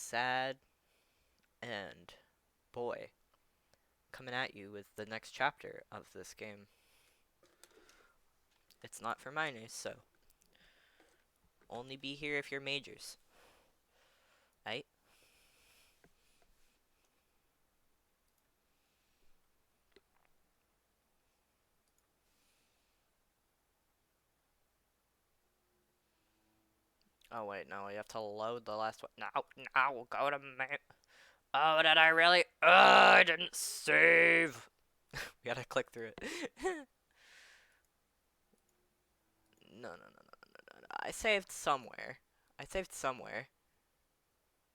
sad and boy coming at you with the next chapter of this game. It's not for minors, so only be here if you're majors. Right? Oh wait, no, you have to load the last one. No, go to main. Oh, did I really? I didn't save. We gotta click through it. No. I saved somewhere. I saved somewhere.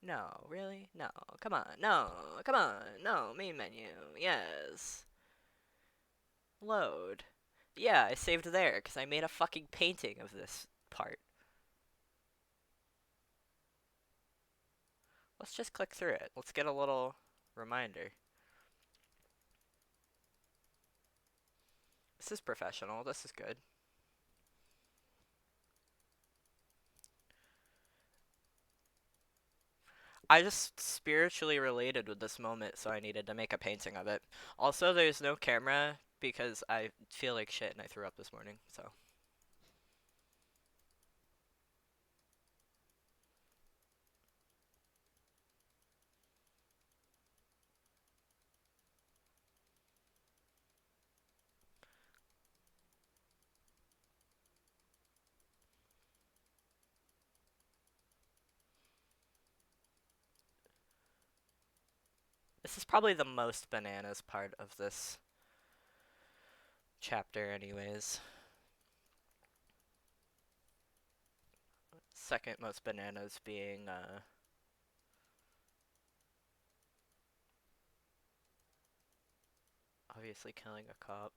No, really? No, come on. No, come on. No, main menu. Yes. Load. Yeah, I saved there because I made a fucking painting of this part. Let's just click through it. Let's get a little reminder. This is professional. This is good. I just spiritually related with this moment, so I needed to make a painting of it. Also, there's no camera because I feel like shit and I threw up this morning, so. This is probably the most bananas part of this chapter anyways. Second most bananas being, obviously killing a cop.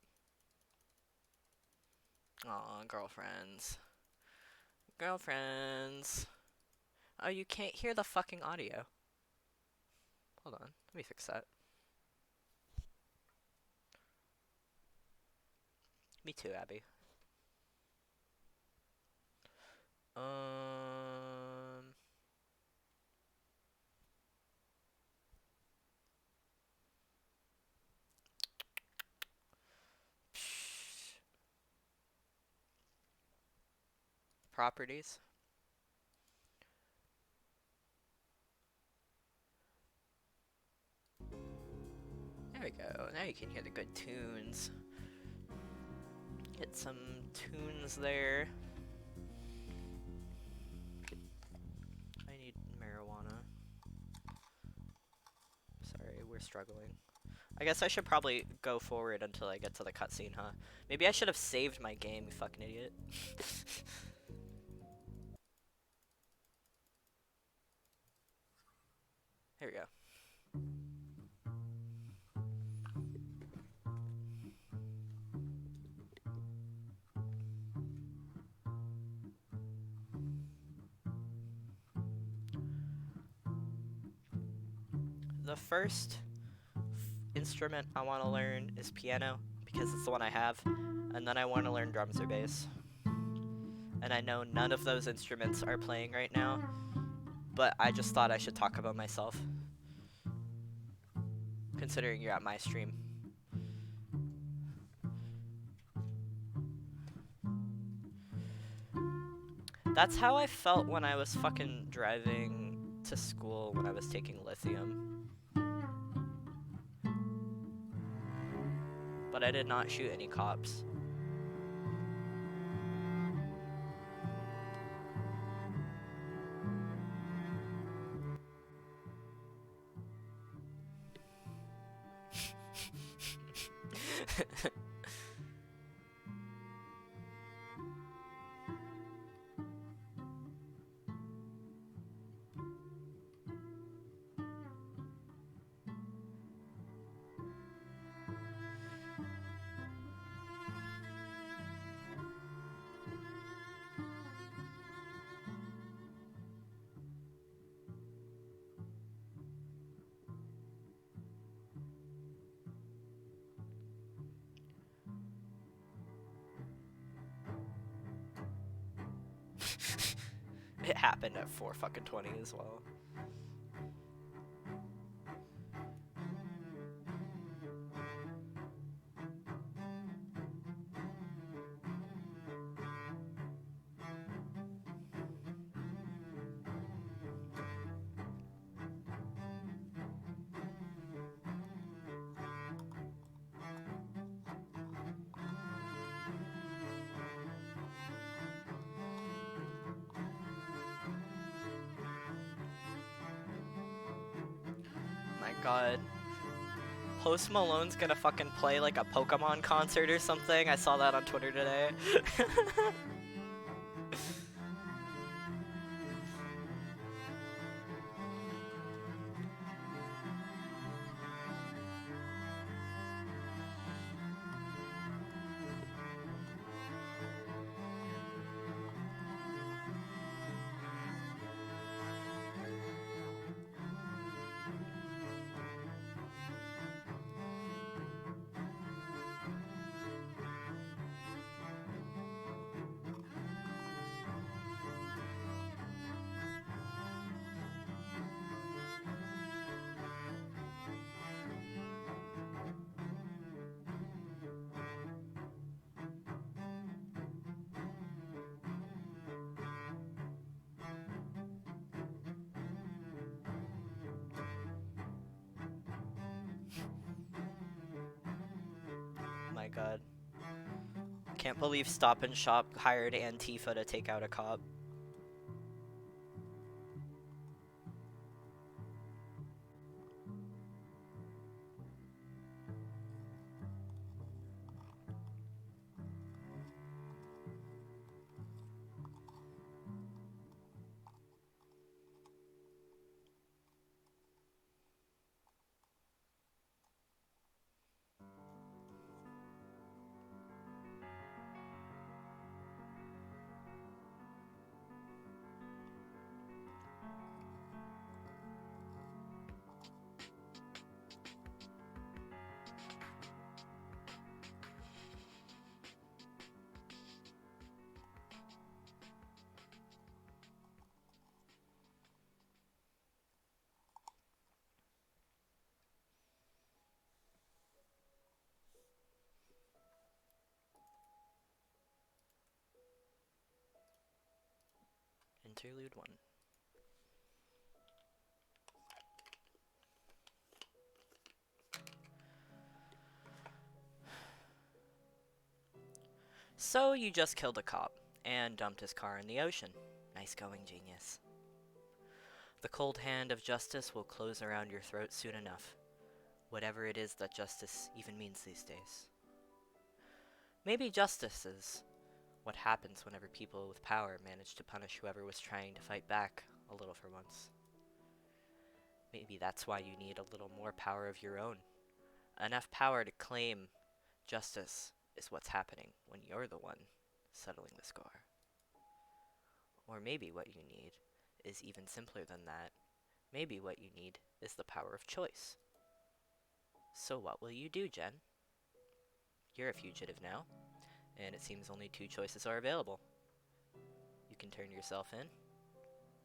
Aw, girlfriends. Girlfriends. Oh, you can't hear the fucking audio. Hold on, let me fix that. Me too, Abby. Um... Properties. There we go. Now you can hear the good tunes. Get some tunes there. I need marijuana. Sorry, we're struggling. I guess I should probably go forward until I get to the cutscene, huh? Maybe I should have saved my game, you fucking idiot. Here we go. The first instrument I want to learn is piano, because it's the one I have, and then I want to learn drums or bass. And I know none of those instruments are playing right now, but I just thought I should talk about myself, considering you're at my stream. That's how I felt when I was fucking driving to school when I was taking lithium. But I did not shoot any cops. It happened at 4 fucking 20 as well. God. Post Malone's gonna fucking play like a Pokemon concert or something. I saw that on Twitter today. My God. Can't believe Stop and Shop hired Antifa to take out a cop. Interlude 1. So you just killed a cop and dumped his car in the ocean. Nice going, genius. The cold hand of justice will close around your throat soon enough. Whatever it is that justice even means these days. Maybe justice is what happens whenever people with power manage to punish whoever was trying to fight back a little for once. Maybe that's why you need a little more power of your own. Enough power to claim justice is what's happening when you're the one settling the score. Or maybe what you need is even simpler than that. Maybe what you need is the power of choice. So what will you do, Jen? You're a fugitive now, and it seems only 2 choices are available. You can turn yourself in,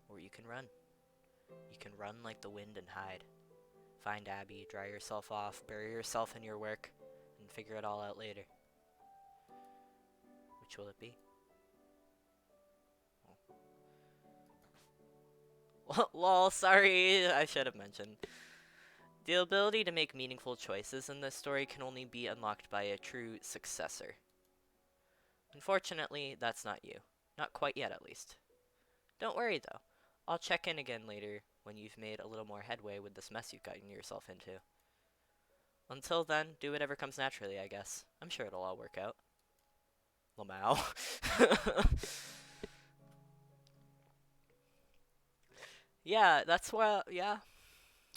or you can run. You can run like the wind and hide. Find Abby, dry yourself off, bury yourself in your work, and figure it all out later. Which will it be? Lol, sorry, I should have mentioned. The ability to make meaningful choices in this story can only be unlocked by a true successor. Unfortunately, that's not you. Not quite yet, at least. Don't worry, though. I'll check in again later when you've made a little more headway with this mess you've gotten yourself into. Until then, do whatever comes naturally, I guess. I'm sure it'll all work out. Lamau. Yeah, that's what, yeah.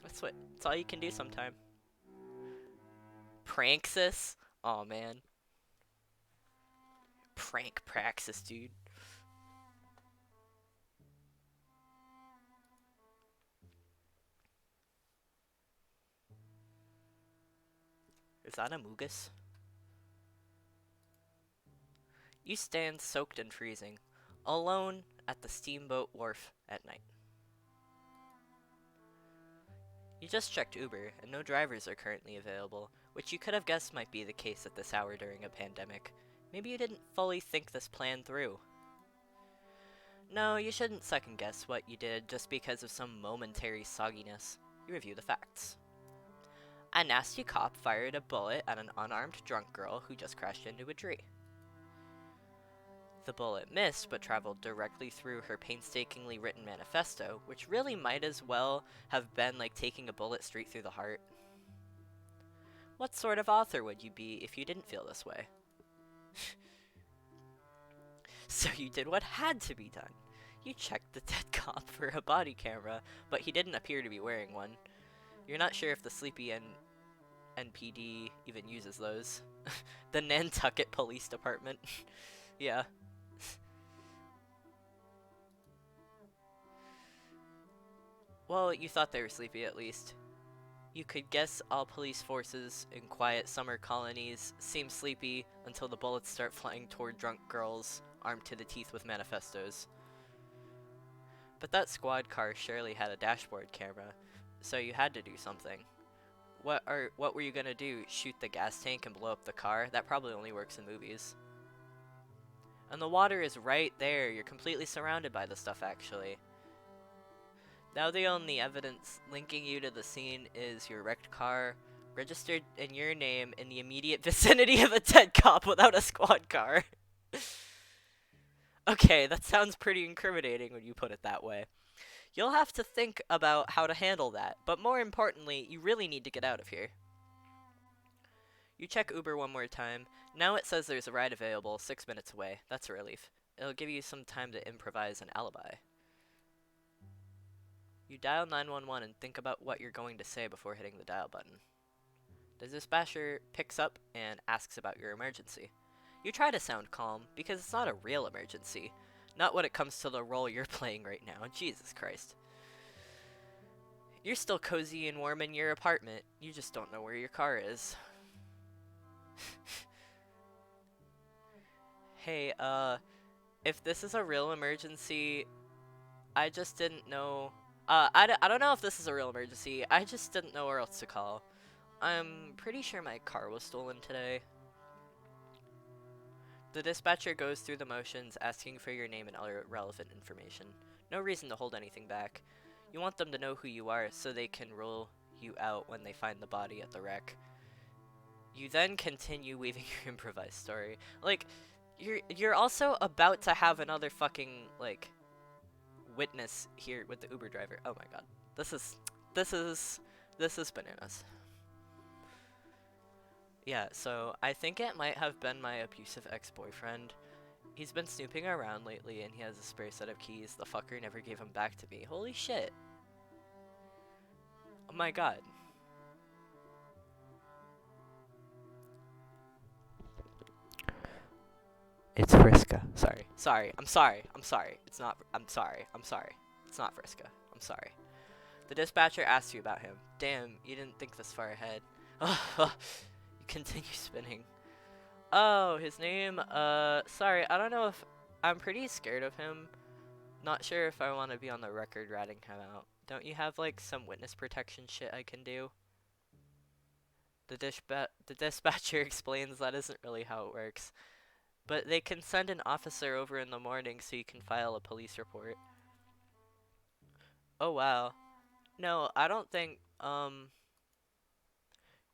That's all you can do sometime. Praxis? Aw, man. Prank Praxis, dude. Is that a Mugus? You stand soaked and freezing, alone at the steamboat wharf at night. You just checked Uber, and no drivers are currently available, which you could have guessed might be the case at this hour during a pandemic. Maybe you didn't fully think this plan through. No, you shouldn't second guess what you did just because of some momentary sogginess. You review the facts. A nasty cop fired a bullet at an unarmed drunk girl who just crashed into a tree. The bullet missed, but traveled directly through her painstakingly written manifesto, which really might as well have been like taking a bullet straight through the heart. What sort of author would you be if you didn't feel this way? So you did what had to be done. You checked the dead cop for a body camera, but he didn't appear to be wearing one. You're not sure if the sleepy NPD even uses those. The Nantucket Police Department. Yeah. Well, you thought they were sleepy at least. You could guess all police forces in quiet summer colonies seem sleepy until the bullets start flying toward drunk girls armed to the teeth with manifestos. But that squad car surely had a dashboard camera, so you had to do something. What were you gonna do? Shoot the gas tank and blow up the car? That probably only works in movies. And the water is right there. You're completely surrounded by the stuff, actually. Now the only evidence linking you to the scene is your wrecked car, registered in your name in the immediate vicinity of a dead cop without a squad car. Okay, that sounds pretty incriminating when you put it that way. You'll have to think about how to handle that, but more importantly, you really need to get out of here. You check Uber one more time. Now it says there's a ride available 6 minutes away. That's a relief. It'll give you some time to improvise an alibi. You dial 911 and think about what you're going to say before hitting the dial button. The dispatcher picks up and asks about your emergency. You try to sound calm, because it's not a real emergency. Not when it comes to the role you're playing right now. Jesus Christ. You're still cozy and warm in your apartment. You just don't know where your car is. Hey, if this is a real emergency, I just didn't know... I don't know if this is a real emergency. I just didn't know where else to call. I'm pretty sure my car was stolen today. The dispatcher goes through the motions, asking for your name and other relevant information. No reason to hold anything back. You want them to know who you are so they can rule you out when they find the body at the wreck. You then continue weaving your improvised story. Like, you're also about to have another fucking, like... witness here with the Uber driver. Oh my god. This is bananas. Yeah, so I think it might have been my abusive ex-boyfriend. He's been snooping around lately and he has a spare set of keys. The fucker never gave them back to me. Holy shit. Oh my god. It's Friska. Sorry. I'm sorry. It's not. I'm sorry. It's not Friska. I'm sorry. The dispatcher asked you about him. Damn, you didn't think this far ahead. You continue spinning. Oh, his name? Sorry, I don't know if... I'm pretty scared of him. Not sure if I want to be on the record ratting him out. Don't you have, like, some witness protection shit I can do? The dispatcher explains that isn't really how it works. But they can send an officer over in the morning so you can file a police report. Oh, wow. No, I don't think, you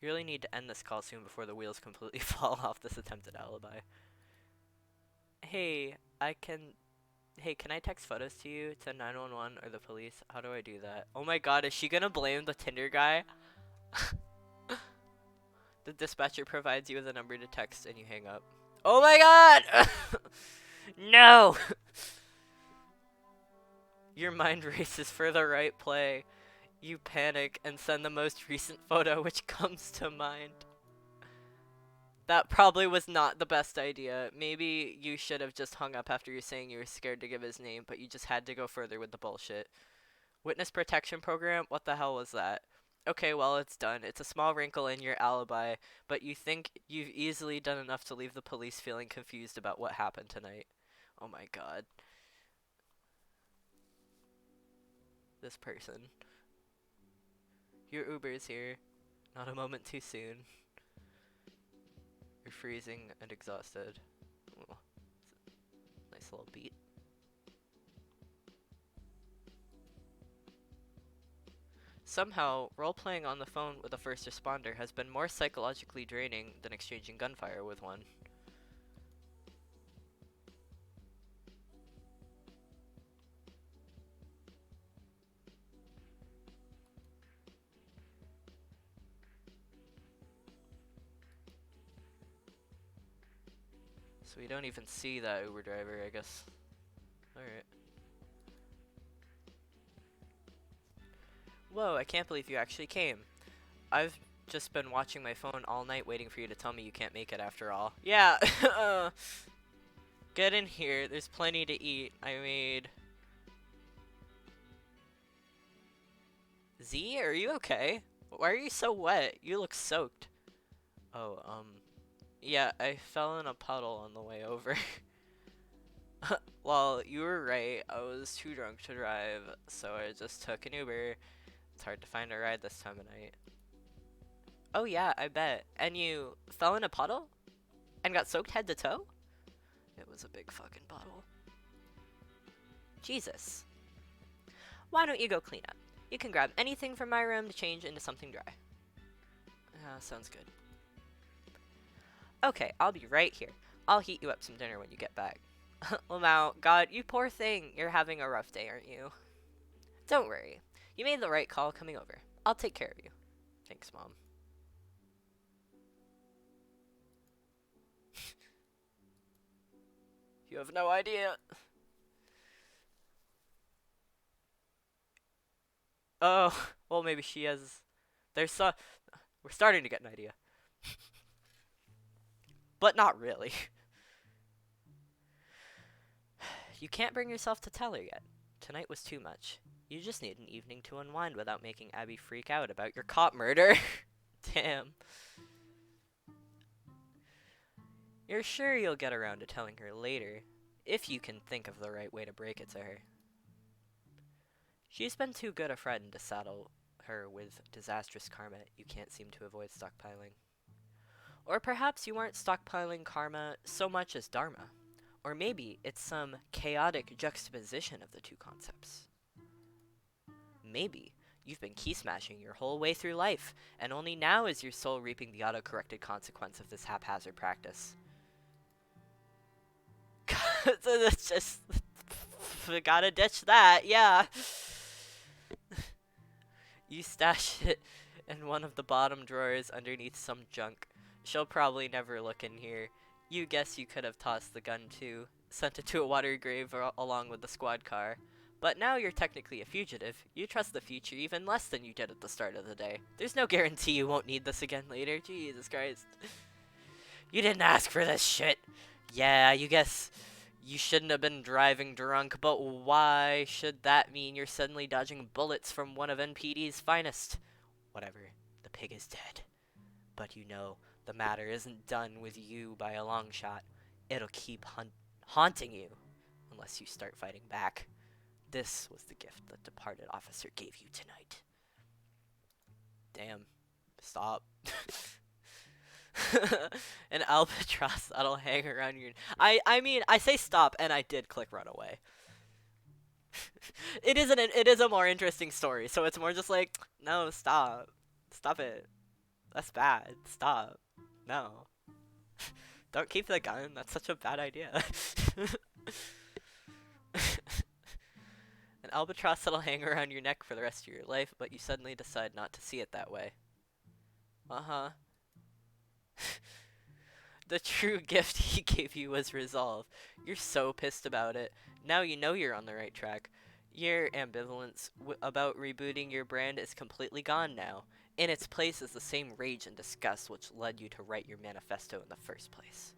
really need to end this call soon before the wheels completely fall off this attempted alibi. Hey, can I text photos to you, to 911 or the police? How do I do that? Oh my god, is she gonna blame the Tinder guy? The dispatcher provides you with a number to text and you hang up. Oh my god! No! Your mind races for the right play. You panic and send the most recent photo which comes to mind. That probably was not the best idea. Maybe you should have just hung up after you saying you were scared to give his name, but you just had to go further with the bullshit. Witness protection program? What the hell was that? Okay, well, it's done. It's a small wrinkle in your alibi, but you think you've easily done enough to leave the police feeling confused about what happened tonight. Oh my god. This person. Your Uber's here. Not a moment too soon. You're freezing and exhausted. Oh, nice little beat. Somehow, role-playing on the phone with a first responder has been more psychologically draining than exchanging gunfire with one. So we don't even see that Uber driver, I guess. Alright. Whoa, I can't believe you actually came. I've just been watching my phone all night waiting for you to tell me you can't make it after all. Yeah, get in here. There's plenty to eat. I made... Z, are you okay? Why are you so wet? You look soaked. Oh, yeah, I fell in a puddle on the way over. Well, you were right. I was too drunk to drive, so I just took an Uber. It's hard to find a ride this time of night. Oh yeah, I bet. And you fell in a puddle? And got soaked head to toe? It was a big fucking puddle. Jesus. Why don't you go clean up? You can grab anything from my room to change into something dry. Sounds good. Okay, I'll be right here. I'll heat you up some dinner when you get back. Lamau, God, you poor thing. You're having a rough day, aren't you? Don't worry. You made the right call coming over. I'll take care of you. Thanks, Mom. You have no idea. Oh, well, maybe she has... We're starting to get an idea. But not really. You can't bring yourself to tell her yet. Tonight was too much. You just need an evening to unwind without making Abby freak out about your cop murder. Damn. You're sure you'll get around to telling her later, if you can think of the right way to break it to her. She's been too good a friend to saddle her with disastrous karma you can't seem to avoid stockpiling. Or perhaps you aren't stockpiling karma so much as dharma. Or maybe it's some chaotic juxtaposition of the two concepts. Maybe you've been key smashing your whole way through life, and only now is your soul reaping the auto-corrected consequence of this haphazard practice. It's just... gotta ditch that, yeah. You stash it in one of the bottom drawers underneath some junk. She'll probably never look in here. You guess you could have tossed the gun too, sent it to a water grave along with the squad car. But now you're technically a fugitive. You trust the future even less than you did at the start of the day. There's no guarantee you won't need this again later. Jesus Christ. You didn't ask for this shit. Yeah, you guess you shouldn't have been driving drunk, but why should that mean you're suddenly dodging bullets from one of NPD's finest? Whatever, the pig is dead. But you know, the matter isn't done with you by a long shot. It'll keep haunting you, unless you start fighting back. This was the gift the departed officer gave you tonight. Damn. Stop. An albatross that'll hang around your... I mean, I say stop, and I did click run away. It is a more interesting story, so it's more just like, no, stop. Stop it. That's bad. Stop. No. Don't keep the gun. That's such a bad idea. An albatross that'll hang around your neck for the rest of your life, but you suddenly decide not to see it that way. Uh-huh. The true gift he gave you was resolve. You're so pissed about it. Now you know you're on the right track. Your ambivalence about rebooting your brand is completely gone now. In its place is the same rage and disgust which led you to write your manifesto in the first place.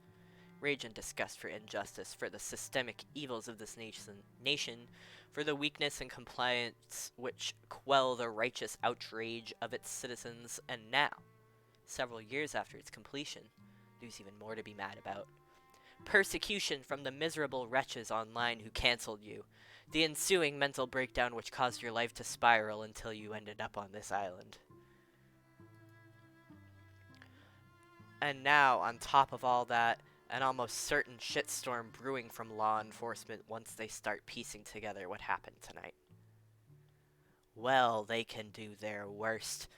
Rage and disgust for injustice, for the systemic evils of this nation, for the weakness and compliance which quell the righteous outrage of its citizens, and now, several years after its completion, there's even more to be mad about. Persecution from the miserable wretches online who cancelled you. The ensuing mental breakdown which caused your life to spiral until you ended up on this island. And now, on top of all that, an almost certain shitstorm brewing from law enforcement once they start piecing together what happened tonight. Well, they can do their worst.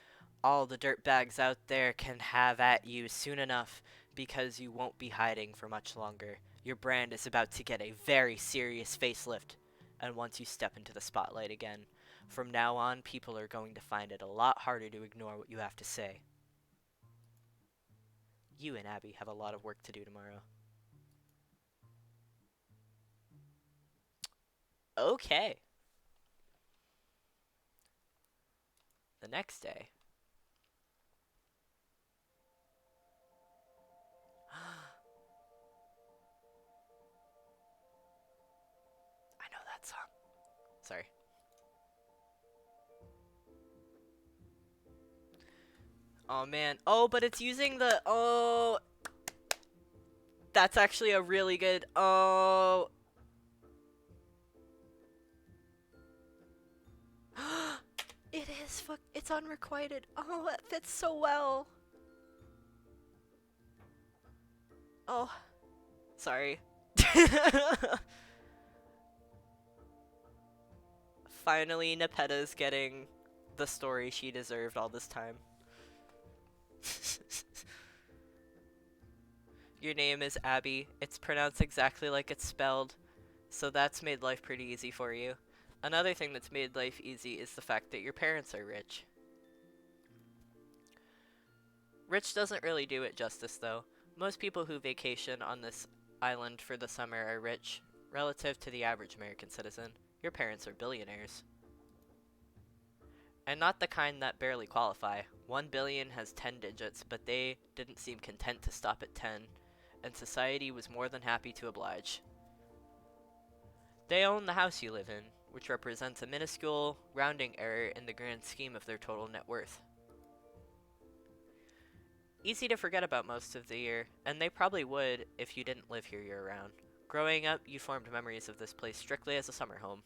All the dirtbags out there can have at you soon enough, because you won't be hiding for much longer. Your brand is about to get a very serious facelift, and once you step into the spotlight again, from now on, people are going to find it a lot harder to ignore what you have to say. You and Abby have a lot of work to do tomorrow. Okay. The next day. I know that song. Sorry. Oh man. Oh, but it's using the. Oh. That's actually a really good. Oh. It is. It's unrequited. Oh, that fits so well. Oh. Sorry. Finally, Nepeta's getting the story she deserved all this time. Your name is Abby. It's pronounced exactly like it's spelled, so that's made life pretty easy for you. Another thing that's made life easy is the fact that your parents are rich. Rich doesn't really do it justice, though. Most people who vacation on this island for the summer are rich, relative to the average American citizen. Your parents are billionaires. And not the kind that barely qualify. 1 billion has 10 digits, but they didn't seem content to stop at 10, and society was more than happy to oblige. They own the house you live in, which represents a minuscule rounding error in the grand scheme of their total net worth. Easy to forget about most of the year, and they probably would if you didn't live here year-round. Growing up, you formed memories of this place strictly as a summer home.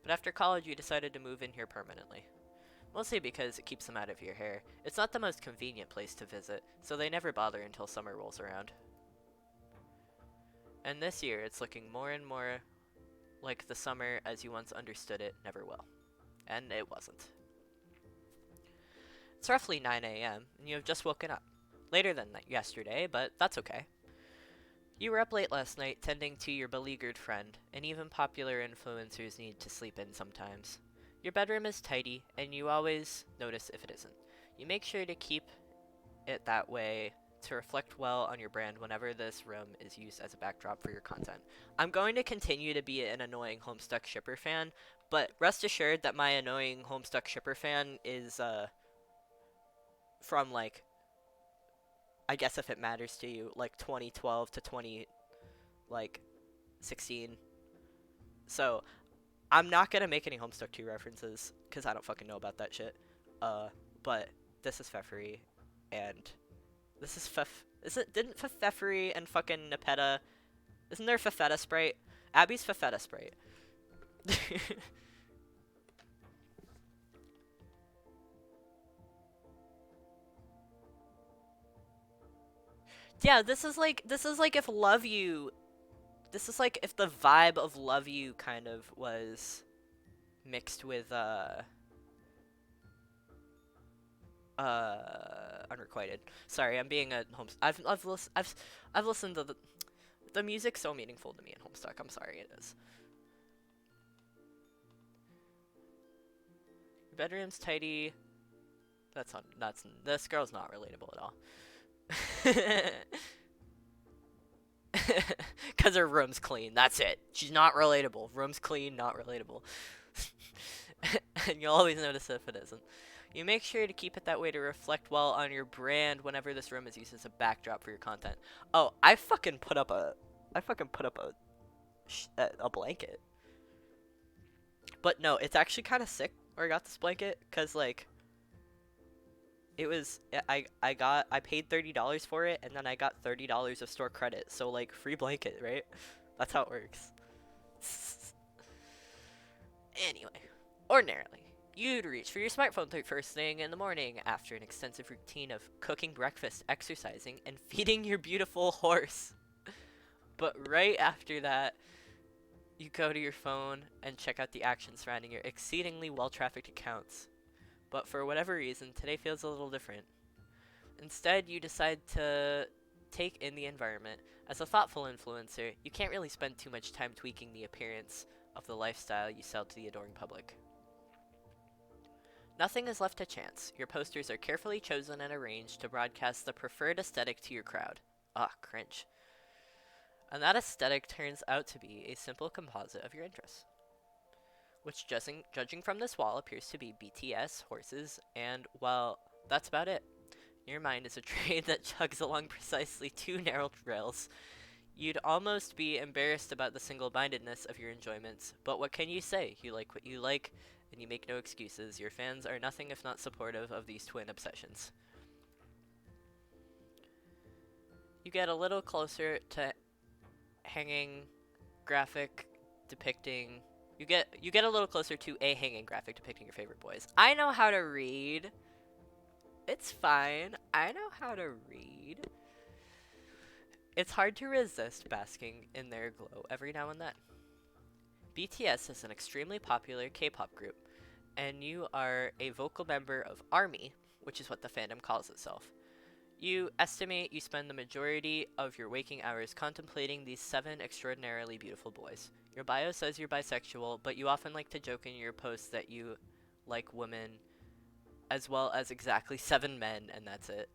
But after college, you decided to move in here permanently. Mostly because it keeps them out of your hair. It's not the most convenient place to visit, so they never bother until summer rolls around. And this year, it's looking more and more like the summer as you once understood it never will. And it wasn't. It's roughly 9 a.m., and you have just woken up. Later than yesterday, but that's okay. You were up late last night tending to your beleaguered friend, and even popular influencers need to sleep in sometimes. Your bedroom is tidy, and you always notice if it isn't. You make sure to keep it that way to reflect well on your brand whenever this room is used as a backdrop for your content. I'm going to continue to be an annoying Homestuck shipper fan, but rest assured that my annoying Homestuck shipper fan is, from, like, I guess if it matters to you, like 2012 to 16. So, I'm not gonna make any Homestuck 2 references, because I don't fucking know about that shit. But this is Pfeffery, and this is didn't Pfeffery and fucking Nepeta, isn't there Fafetta Sprite? Abby's Fafetta Sprite. Yeah, this is like if Love You, this is like if the vibe of Love You kind of was mixed with unrequited. Sorry, I'm being a home. I've listened to the music's so meaningful to me in Homestuck. I'm sorry, it is. Your bedroom's tidy. This girl's not relatable at all. Cause her room's clean. That's it. She's not relatable. Room's clean, not relatable. And you'll always notice if it isn't. You make sure to keep it that way to reflect well on your brand whenever this room is used as a backdrop for your content. Oh, I fucking put up a blanket. But no, it's actually kind of sick where I got this blanket, cause like it was I paid $30 for it, and then I got $30 of store credit. So like free blanket, right? That's how it works. Anyway, ordinarily, you'd reach for your smartphone first thing in the morning after an extensive routine of cooking breakfast, exercising, and feeding your beautiful horse. But right after that, you go to your phone and check out the action surrounding your exceedingly well-trafficked accounts. But for whatever reason, today feels a little different. Instead, you decide to take in the environment. As a thoughtful influencer, you can't really spend too much time tweaking the appearance of the lifestyle you sell to the adoring public. Nothing is left to chance. Your posters are carefully chosen and arranged to broadcast the preferred aesthetic to your crowd. Ah, cringe. And that aesthetic turns out to be a simple composite of your interests, which, judging from this wall, appears to be BTS, horses, and, well, that's about it. Your mind is a train that chugs along precisely two narrow rails. You'd almost be embarrassed about the single-mindedness of your enjoyments, but what can you say? You like what you like, and you make no excuses. Your fans are nothing if not supportive of these twin obsessions. You get a little closer to hanging graphic depicting... You get a little closer to a hanging graphic depicting your favorite boys. I know how to read. It's fine. I know how to read. It's hard to resist basking in their glow every now and then. BTS is an extremely popular K-pop group, and you are a vocal member of ARMY, which is what the fandom calls itself. You estimate you spend the majority of your waking hours contemplating these 7 extraordinarily beautiful boys. Your bio says you're bisexual, but you often like to joke in your posts that you like women, as well as exactly 7 men, and that's it.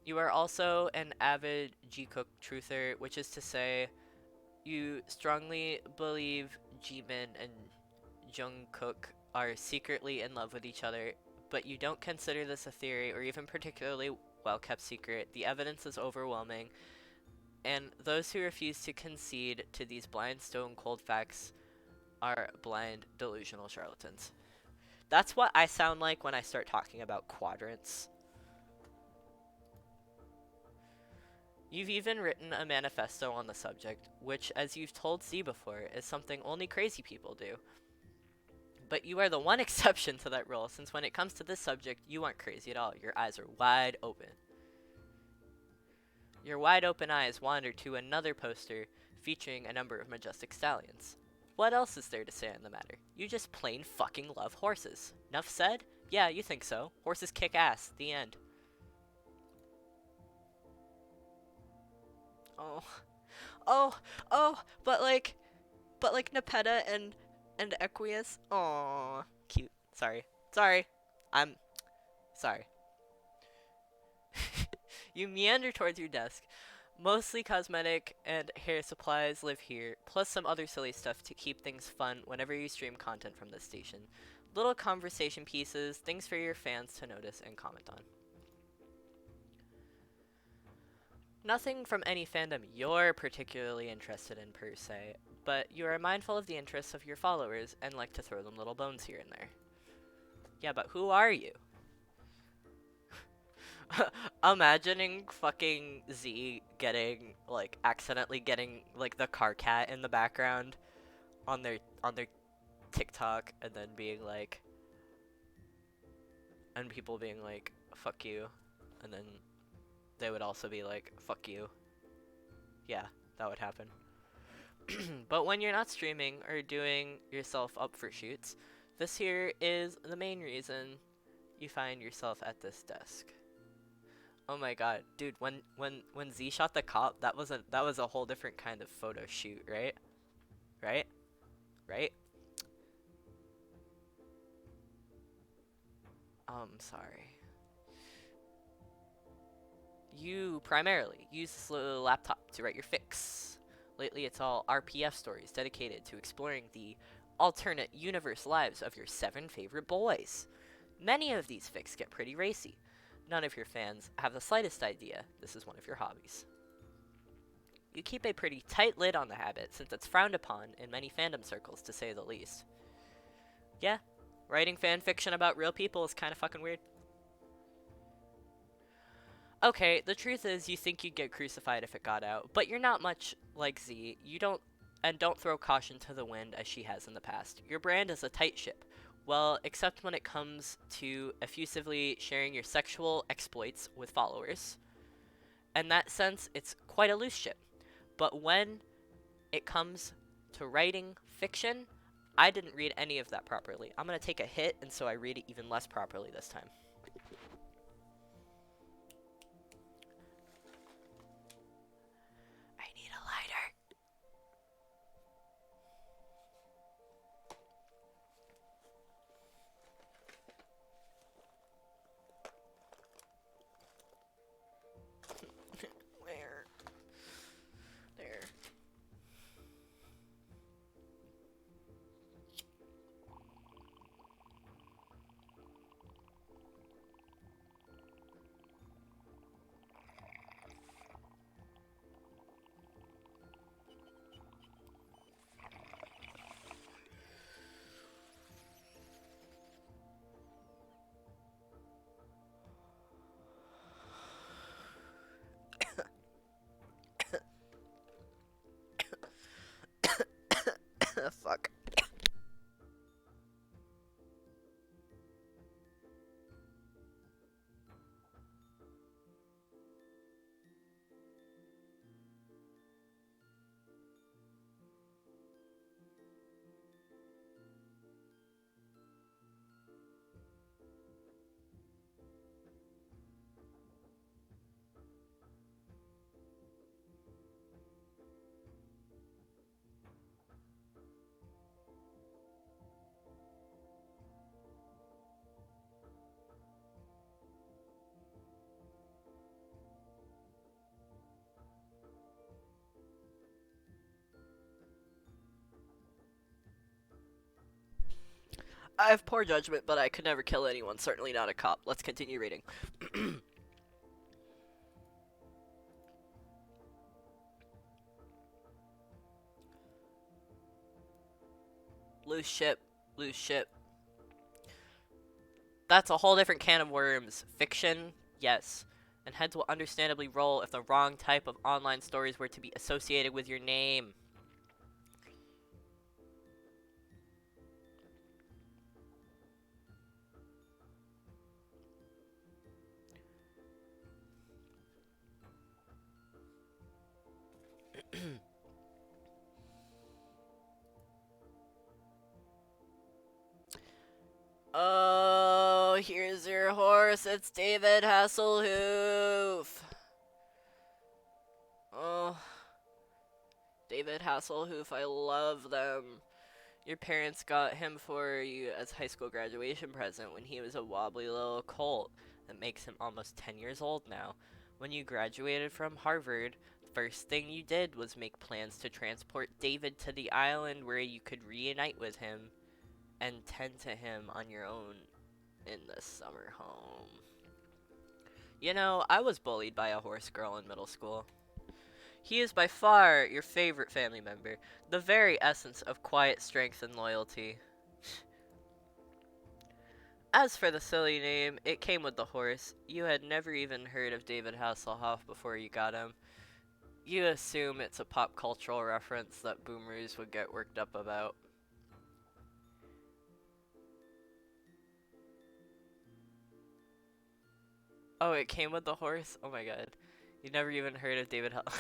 You are also an avid Jikook truther, which is to say, you strongly believe Jimin and Jungkook are secretly in love with each other, but you don't consider this a theory or even particularly well-kept secret. The evidence is overwhelming, and those who refuse to concede to these blind, stone-cold facts are blind, delusional charlatans. That's what I sound like when I start talking about quadrants. You've even written a manifesto on the subject, which, as you've told Z before, is something only crazy people do. But you are the one exception to that rule, since when it comes to this subject, you aren't crazy at all. Your eyes are wide open. Your wide open eyes wander to another poster featuring a number of majestic stallions. What else is there to say on the matter? You just plain fucking love horses. Nuff said? Yeah, you think so. Horses kick ass. The end. Oh, but like Nepeta and Equius. Aw, cute. Sorry. I'm sorry. You meander towards your desk. Mostly cosmetic and hair supplies live here, plus some other silly stuff to keep things fun whenever you stream content from this station. Little conversation pieces, things for your fans to notice and comment on. Nothing from any fandom you're particularly interested in per se, but you are mindful of the interests of your followers and like to throw them little bones here and there. Yeah, but who are you? Imagining fucking Z getting, like, accidentally getting, like, the car cat in the background on their TikTok, and then being like, and people being like, fuck you, and then they would also be like, fuck you. Yeah, that would happen. But when you're not streaming or doing yourself up for shoots, this here is the main reason you find yourself at this desk. Oh my god, dude, when Z shot the cop, that was a whole different kind of photo shoot, right? Right? Sorry. You primarily use this little laptop to write your fics. Lately, it's all RPF stories dedicated to exploring the alternate universe lives of your 7 favorite boys. Many of these fics get pretty racy. None of your fans have the slightest idea this is one of your hobbies. You keep a pretty tight lid on the habit, since it's frowned upon in many fandom circles, to say the least. Yeah, writing fan fiction about real people is kind of fucking weird. Okay, the truth is you think you'd get crucified if it got out, but you're not much like Z. You don't throw caution to the wind as she has in the past. Your brand is a tight ship. Well, except when it comes to effusively sharing your sexual exploits with followers. In that sense, it's quite a loose ship. But when it comes to writing fiction, I didn't read any of that properly. I'm going to take a hit, and so I read it even less properly this time. I need a lighter. Where? I have poor judgment, but I could never kill anyone, certainly not a cop. Let's continue reading. Loose ship, loose ship. That's a whole different can of worms. Fiction, yes. And heads will understandably roll if the wrong type of online stories were to be associated with your name. Oh, here's your horse. It's David Hasselhoof. Oh, David Hasselhoof, I love them. Your parents got him for you as high school graduation present when he was a wobbly little colt that makes him almost 10 years old now. When you graduated from Harvard, the first thing you did was make plans to transport David to the island where you could reunite with him and tend to him on your own in the summer home. You know, I was bullied by a horse girl in middle school. He is by far your favorite family member, the very essence of quiet strength and loyalty. As for the silly name, it came with the horse. You had never even heard of David Hasselhoff before you got him. You assume it's a pop cultural reference that boomers would get worked up about. Oh, it came with the horse? Oh my god. You never even heard of David Hasselhoff.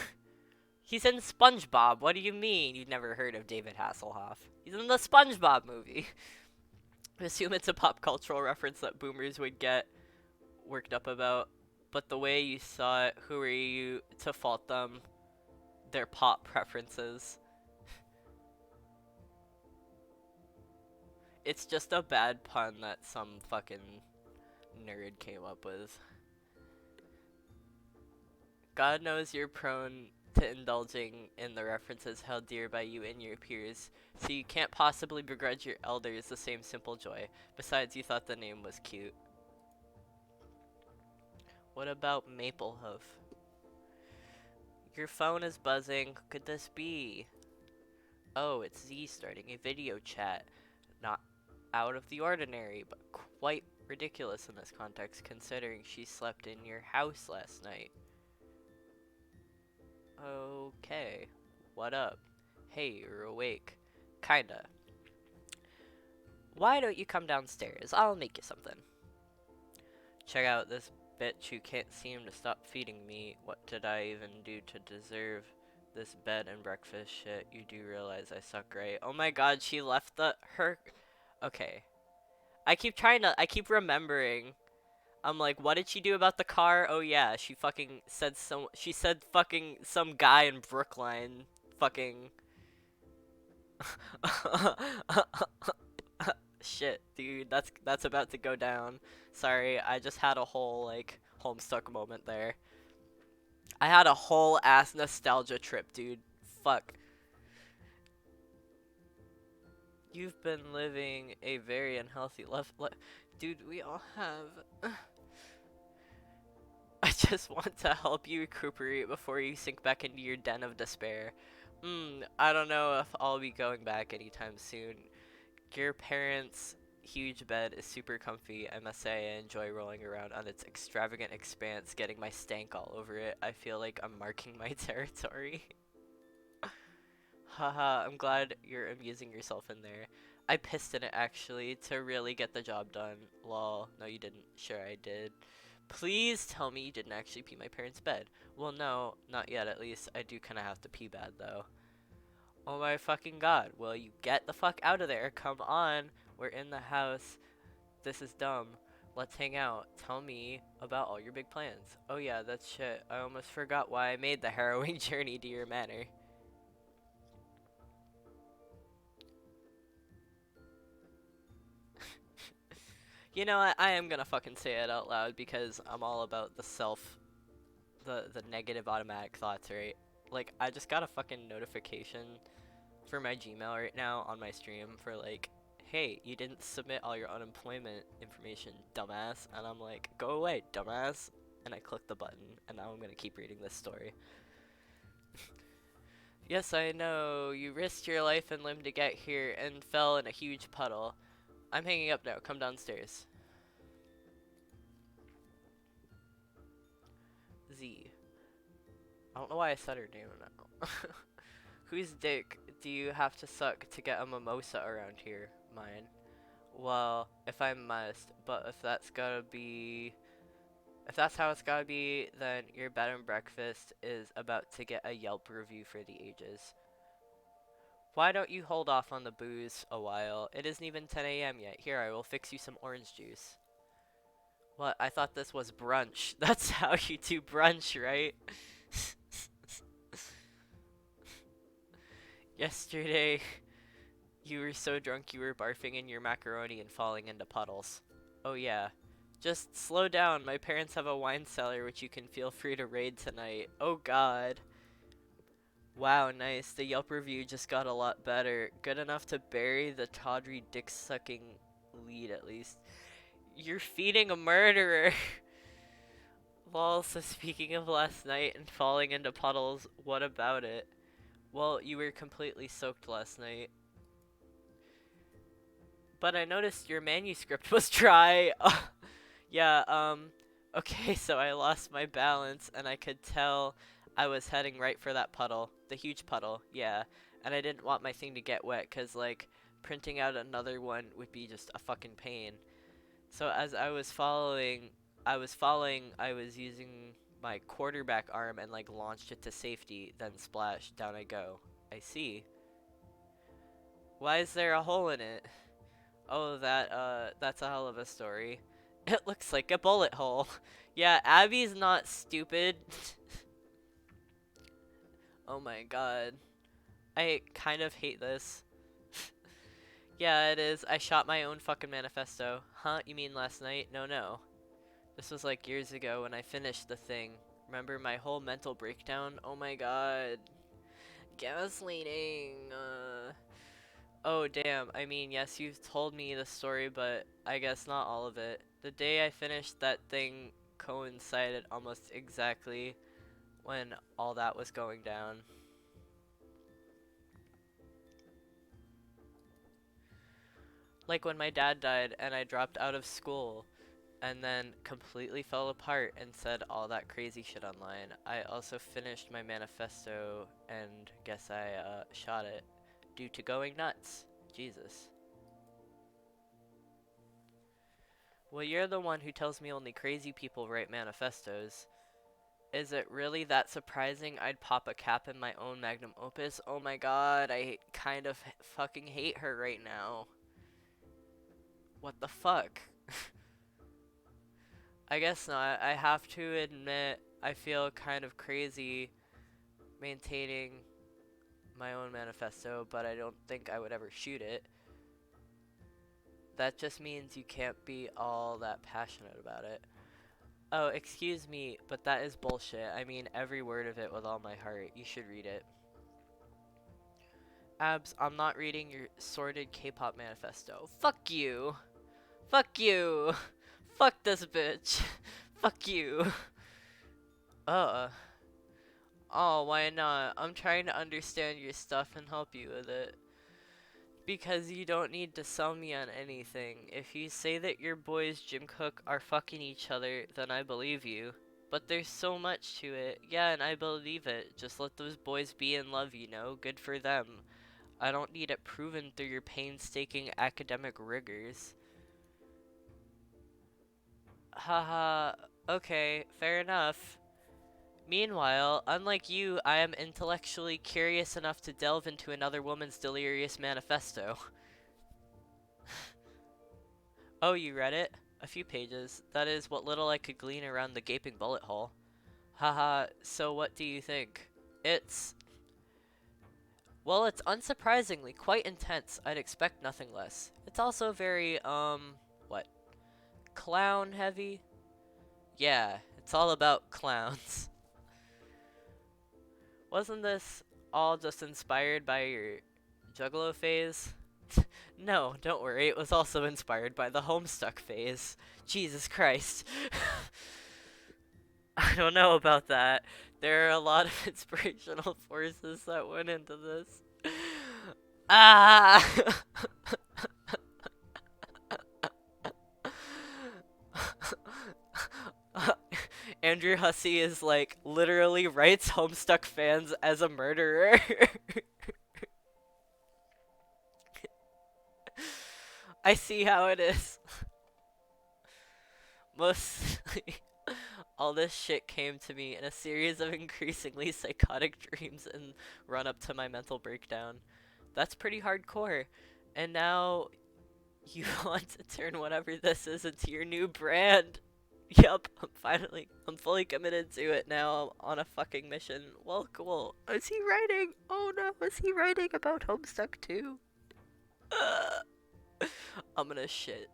He's in SpongeBob. What do you mean you've never heard of David Hasselhoff? He's in the SpongeBob movie. I assume it's a pop cultural reference that boomers would get worked up about. But the way you saw it, who are you to fault them? Their pop preferences. It's just a bad pun that some fucking nerd came up with. God knows you're prone to indulging in the references held dear by you and your peers, so you can't possibly begrudge your elders the same simple joy. Besides, you thought the name was cute. What about Maplehoof? Your phone is buzzing. Who could this be? Oh, it's Z starting a video chat. Not out of the ordinary, but quite ridiculous in this context, considering she slept in your house last night. Okay, what up? Hey, you're awake. Kinda. Why don't you come downstairs? I'll make you something. Check out this bitch who can't seem to stop feeding me. What did I even do to deserve this bed and breakfast shit? You do realize I suck, right? Oh my god, she left her. Okay. I keep remembering. I'm like, what did she do about the car? Oh yeah, she said fucking some guy in Brookline fucking shit, dude, that's about to go down. Sorry, I just had a whole like homestuck moment there. I had a whole ass nostalgia trip, dude. Fuck. You've been living a very unhealthy life. Dude, we all have. I just want to help you recuperate before you sink back into your den of despair. I don't know if I'll be going back anytime soon. Your parents' huge bed is super comfy. I must say I enjoy rolling around on its extravagant expanse, getting my stank all over it. I feel like I'm marking my territory. Haha, I'm glad you're amusing yourself in there. I pissed in it actually to really get the job done. Lol. No, you didn't. Sure, I did. Please tell me you didn't actually pee my parents' bed. Well, no, not yet at least. I do kind of have to pee bad though. Oh my fucking god. Will you get the fuck out of there? Come on. We're in the house. This is dumb. Let's hang out. Tell me about all your big plans. Oh yeah, that's shit. I almost forgot why I made the harrowing journey to your manor. You know, I am gonna fucking say it out loud because I'm all about the negative automatic thoughts, right? Like, I just got a fucking notification for my Gmail right now on my stream for like, hey, you didn't submit all your unemployment information, dumbass. And I'm like, go away, dumbass. And I click the button, and now I'm gonna keep reading this story. Yes, I know, you risked your life and limb to get here and fell in a huge puddle. I'm hanging up now, come downstairs. Z. I don't know why I said her name now. Whose dick do you have to suck to get a mimosa around here? Mine. Well, if I must, but if that's how it's gotta be, then your bed and breakfast is about to get a Yelp review for the ages. Why don't you hold off on the booze a while? It isn't even 10 a.m. yet. Here, I will fix you some orange juice. What? I thought this was brunch. That's how you do brunch, right? Yesterday, you were so drunk you were barfing in your macaroni and falling into puddles. Oh yeah. Just slow down. My parents have a wine cellar which you can feel free to raid tonight. Oh god. Wow, nice. The Yelp review just got a lot better. Good enough to bury the tawdry dick-sucking lead, at least. You're feeding a murderer! Lol, so speaking of last night and falling into puddles, what about it? Well, you were completely soaked last night. But I noticed your manuscript was dry. Yeah, okay, so I lost my balance and I could tell I was heading right for that puddle. The huge puddle, yeah. And I didn't want my thing to get wet because, like, printing out another one would be just a fucking pain. So as I was using my quarterback arm and, like, launched it to safety, then splash, down I go. I see. Why is there a hole in it? Oh, that's a hell of a story. It looks like a bullet hole. Yeah, Abby's not stupid. Oh my god. I kind of hate this. Yeah, it is. I shot my own fucking manifesto. Huh? You mean last night? No. This was like years ago when I finished the thing. Remember my whole mental breakdown? Oh my god. Gaslighting. Oh damn, I mean, yes, you've told me the story, but I guess not all of it. The day I finished that thing coincided almost exactly when all that was going down. Like when my dad died and I dropped out of school and then completely fell apart and said all that crazy shit online. I also finished my manifesto and guess I shot it due to going nuts. Jesus. Well, you're the one who tells me only crazy people write manifestos. Is it really that surprising I'd pop a cap in my own magnum opus? Oh my god, I kind of fucking hate her right now. What the fuck? I guess not. I have to admit, I feel kind of crazy maintaining my own manifesto, but I don't think I would ever shoot it. That just means you can't be all that passionate about it. Oh, excuse me, but that is bullshit. I mean every word of it with all my heart. You should read it. Abs, I'm not reading your sordid K-pop manifesto. Fuck you! Fuck you! Fuck this bitch! Fuck you! Oh, why not? I'm trying to understand your stuff and help you with it. Because you don't need to sell me on anything. If you say that your boys Jim Cook are fucking each other, then I believe you. But there's so much to it. Yeah, and I believe it. Just let those boys be in love, you know? Good for them. I don't need it proven through your painstaking academic rigors. Haha, okay, fair enough. Meanwhile, unlike you, I am intellectually curious enough to delve into another woman's delirious manifesto. Oh, you read it? A few pages. That is what little I could glean around the gaping bullet hole. Haha, so what do you think? Well, it's unsurprisingly quite intense. I'd expect nothing less. It's also very, what? Clown heavy? Yeah, it's all about clowns. Wasn't this all just inspired by your Juggalo phase? No, don't worry. It was also inspired by the homestuck phase. Jesus Christ. I don't know about that. There are a lot of inspirational forces that went into this. Ah! Andrew Hussey is like literally writes Homestuck fans as a murderer. I see how it is. Mostly, all this shit came to me in a series of increasingly psychotic dreams and run up to my mental breakdown. That's pretty hardcore. And now you want to turn whatever this is into your new brand. Yup, I'm fully committed to it now. I'm on a fucking mission. Well, cool. Is he writing? Oh no, is he writing about Homestuck too? I'm gonna shit.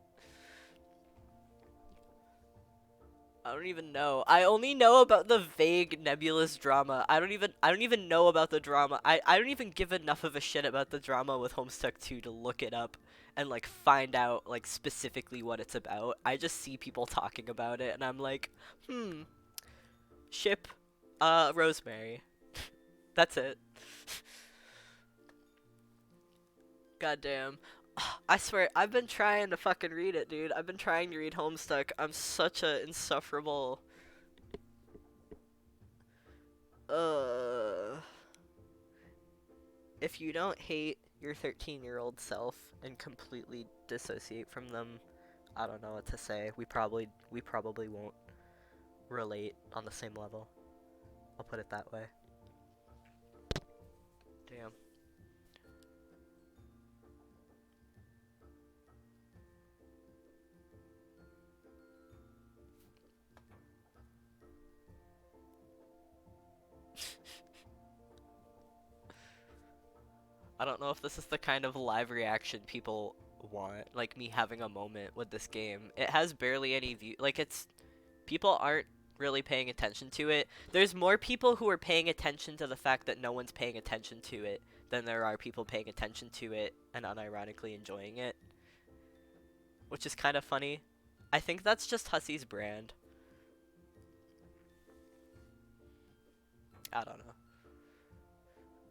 I don't even know. I only know about the vague nebulous drama. I don't even know about the drama. I don't even give enough of a shit about the drama with Homestuck 2 to look it up and like find out like specifically what it's about. I just see people talking about it and I'm like, ship Rosemary. That's it. Goddamn. I swear, I've been trying to fucking read it, dude. I've been trying to read Homestuck. I'm such a insufferable. If you don't hate your 13-year-old self and completely dissociate from them, I don't know what to say. We probably won't relate on the same level. I'll put it that way. Damn. I don't know if this is the kind of live reaction people want, like me having a moment with this game. It has barely any view, like people aren't really paying attention to it. There's more people who are paying attention to the fact that no one's paying attention to it than there are people paying attention to it and unironically enjoying it, which is kind of funny. I think that's just Hussey's brand. I don't know.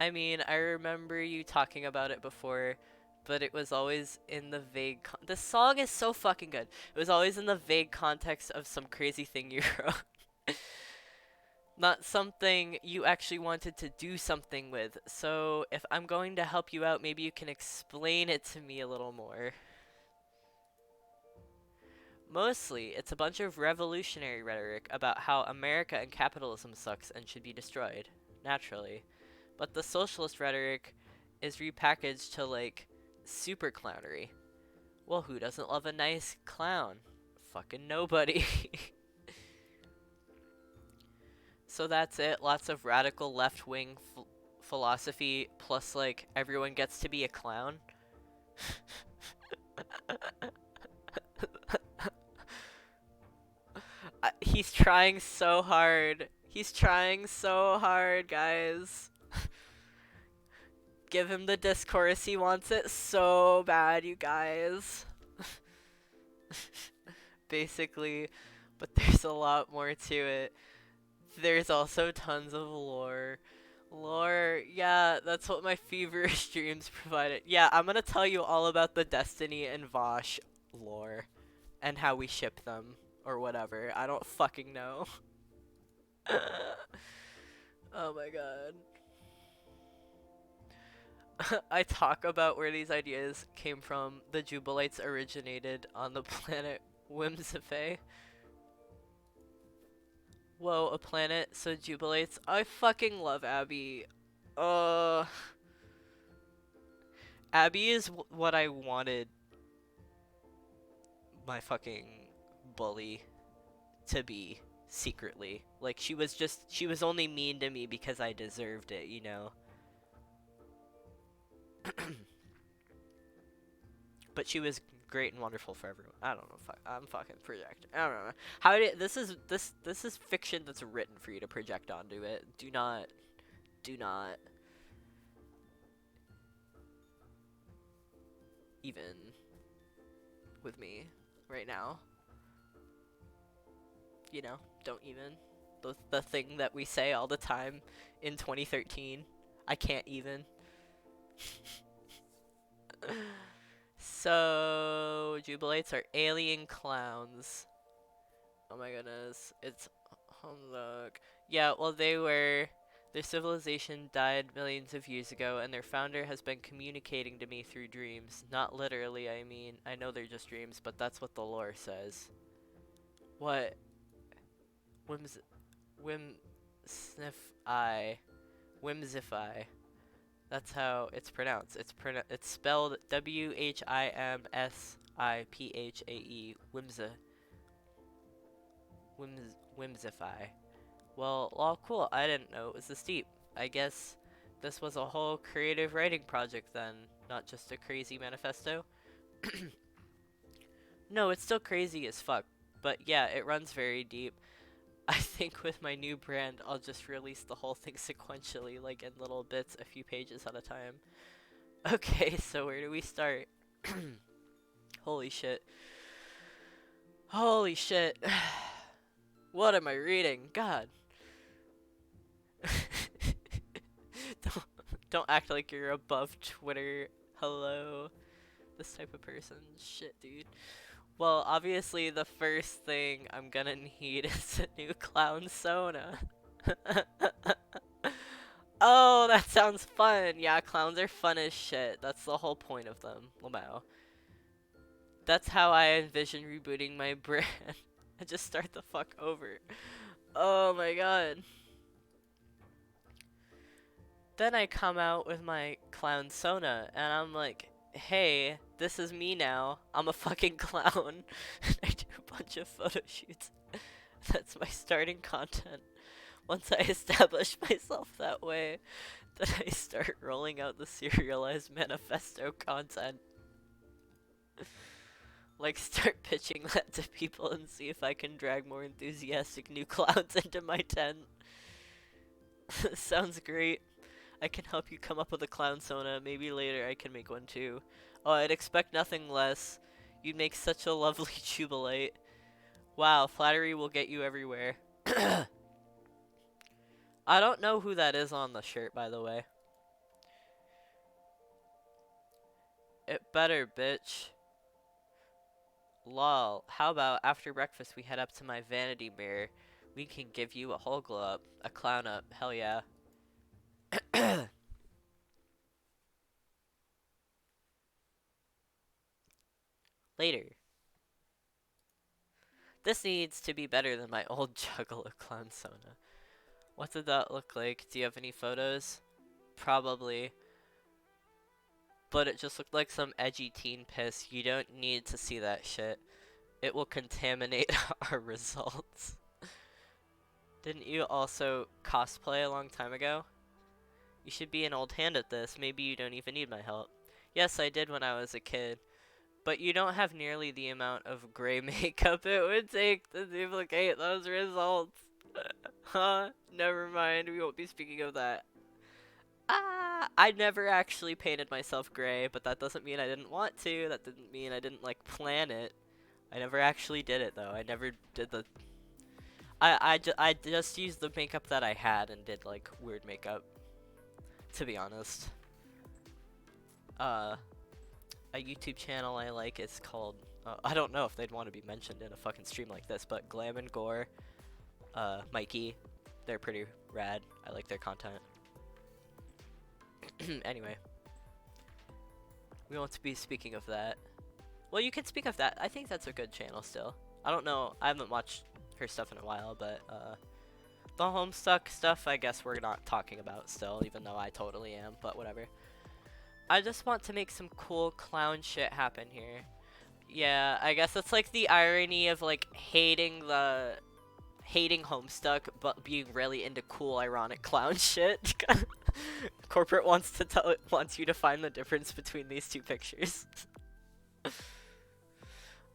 I mean, I remember you talking about it before, but it was always in the vague the song is so fucking good. It was always in the vague context of some crazy thing you wrote. Not something you actually wanted to do something with. So, if I'm going to help you out, maybe you can explain it to me a little more. Mostly, it's a bunch of revolutionary rhetoric about how America and capitalism sucks and should be destroyed. Naturally. But the socialist rhetoric is repackaged to, like, super clownery. Well, who doesn't love a nice clown? Fucking nobody. So that's it. Lots of radical left-wing philosophy, plus, like, everyone gets to be a clown. He's trying so hard. He's trying so hard, guys. Give him the discourse. He wants it so bad, you guys. Basically, but there's a lot more to it. There's also tons of lore. Lore, yeah, that's what my feverish dreams provided. Yeah, I'm gonna tell you all about the Destiny and Vosh lore and how we ship them or whatever. I don't fucking know. Oh my god. I talk about where these ideas came from. The Jubilites originated on the planet Whimsifae. Whoa, a planet, so Jubilites. I fucking love Abby. Abby is what I wanted my fucking bully to be secretly. Like, she was only mean to me because I deserved it, you know? But she was great and wonderful for everyone. I don't know. I'm fucking projecting. I don't know. This is fiction that's written for you to project onto it. Do not. even with me right now. You know, don't even. The thing that we say all the time in 2013. I can't even. So, Jubilates are alien clowns. Oh my goodness. It's homestuck. Yeah, well, their civilization died millions of years ago, and their founder has been communicating to me through dreams. Not literally, I mean. I know they're just dreams, but that's what the lore says. What? Whimsify. Whimsify. That's how it's pronounced. It's spelled Whimsipae. Whimsify. Well, cool. I didn't know it was this deep. I guess this was a whole creative writing project then, not just a crazy manifesto. No, it's still crazy as fuck. But yeah, it runs very deep. I think with my new brand, I'll just release the whole thing sequentially, like in little bits, a few pages at a time. Okay, so where do we start? Holy shit. Holy shit. What am I reading? God. don't act like you're above Twitter. Hello. This type of person. Shit, dude. Well, obviously the first thing I'm gonna need is a new clown Sona. Oh, that sounds fun. Yeah, clowns are fun as shit. That's the whole point of them. Lamau. That's how I envision rebooting my brand. I just start the fuck over. Oh my god. Then I come out with my clown Sona, and I'm like, hey, this is me now. I'm a fucking clown. I do a bunch of photo shoots. That's my starting content. Once I establish myself that way, then I start rolling out the serialized manifesto content. Like, start pitching that to people and see if I can drag more enthusiastic new clowns into my tent. Sounds great. I can help you come up with a clown Sona. Maybe later I can make one too. Oh, I'd expect nothing less. You'd make such a lovely jubilate. Wow, flattery will get you everywhere. I don't know who that is on the shirt, by the way. It better, bitch. Lol. How about after breakfast we head up to my vanity mirror? We can give you a whole glow up. A clown up. Hell yeah. Later. This needs to be better than my old Juggalo clown Sona. What did that look like? Do you have any photos? Probably. But it just looked like some edgy teen piss. You don't need to see that shit. It will contaminate our results. Didn't you also cosplay a long time ago? You should be an old hand at this. Maybe you don't even need my help. Yes, I did when I was a kid. But you don't have nearly the amount of gray makeup it would take to duplicate those results. Huh? Never mind, we won't be speaking of that. I never actually painted myself gray, but that doesn't mean I didn't want to. That didn't mean I didn't, like, plan it. I never actually did it, though. I never did the... I just used the makeup that I had and did, like, weird makeup. To be honest. A YouTube channel I like is called... I don't know if they'd want to be mentioned in a fucking stream like this, but Glam and Gore, Mikey, they're pretty rad. I like their content. Anyway. We won't be speaking of that. Well, you can speak of that. I think that's a good channel still. I don't know. I haven't watched her stuff in a while, but the homestuck stuff I guess we're not talking about still, even though I totally am, but whatever. I just want to make some cool clown shit happen here. Yeah, I guess that's like the irony of like hating homestuck but being really into cool ironic clown shit. Corporate wants you to find the difference between these two pictures.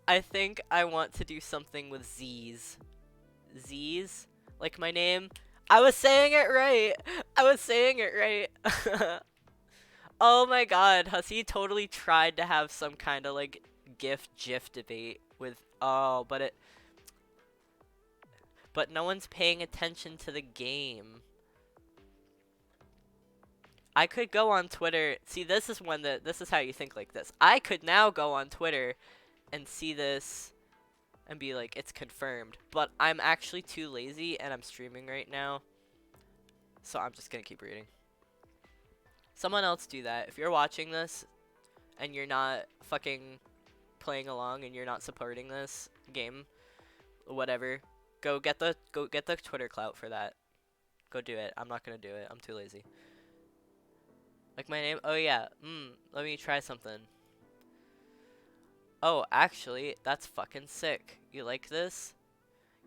I think I want to do something with Z's. Z's? Like my name? I was saying it right! I was saying it right! Oh my god, Hussey totally tried to have some kind of like GIF debate with but no one's paying attention to the game. I could go on Twitter. See, this is how you think like this. I could now go on Twitter and see this and be like, it's confirmed. But I'm actually too lazy and I'm streaming right now. So I'm just gonna keep reading. Someone else do that. If you're watching this and you're not fucking playing along and you're not supporting this game, whatever, go get the Twitter clout for that. Go do it. I'm not gonna do it. I'm too lazy. Like my name? Oh yeah. Let me try something. Oh, actually, that's fucking sick. You like this?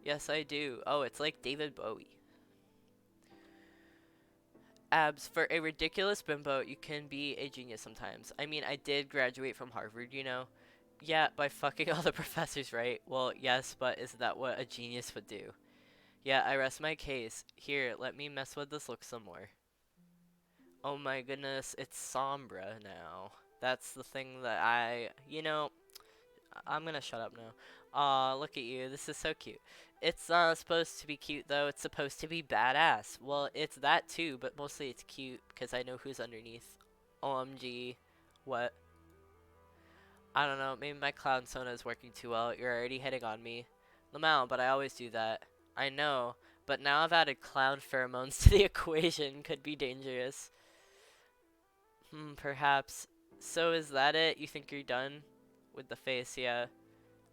Yes, I do. Oh, it's like David Bowie. Abs, for a ridiculous bimbo, you can be a genius sometimes. I mean, I did graduate from Harvard, you know? Yeah, by fucking all the professors, right? Well, yes, but is that what a genius would do? Yeah, I rest my case. Here, let me mess with this look some more. Oh my goodness, it's Sombra now. That's the thing that I'm gonna shut up now. Aw, look at you. This is so cute. It's not supposed to be cute, though. It's supposed to be badass. Well, it's that too, but mostly it's cute because I know who's underneath. OMG. What? I don't know. Maybe my clown sona is working too well. You're already hitting on me. Lamau, but I always do that. I know, but now I've added clown pheromones to the equation. Could be dangerous. Perhaps. So is that it? You think you're done? With the face, yeah.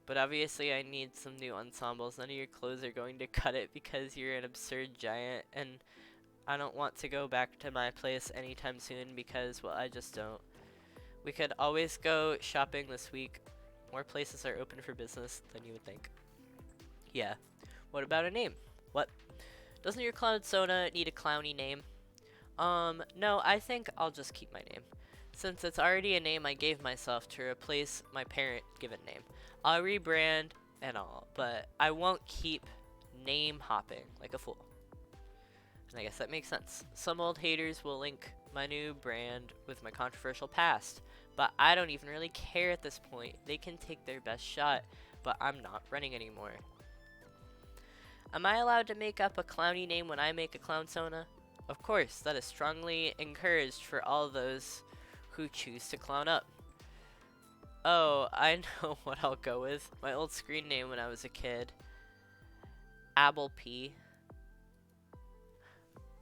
But obviously I need some new ensembles. None of your clothes are going to cut it because you're an absurd giant, and I don't want to go back to my place anytime soon because, well, I just don't. We could always go shopping this week. More places are open for business than you would think. Yeah. What about a name? What? Doesn't your clown soda need a clowny name? No, I think I'll just keep my name. Since it's already a name I gave myself to replace my parent-given name. I'll rebrand and all, but I won't keep name hopping like a fool. And I guess that makes sense. Some old haters will link my new brand with my controversial past, but I don't even really care at this point. They can take their best shot, but I'm not running anymore. Am I allowed to make up a clowny name when I make a clown sona? Of course, that is strongly encouraged for all those who choose to clown up. Oh, I know what I'll go with. My old screen name when I was a kid. Abel P.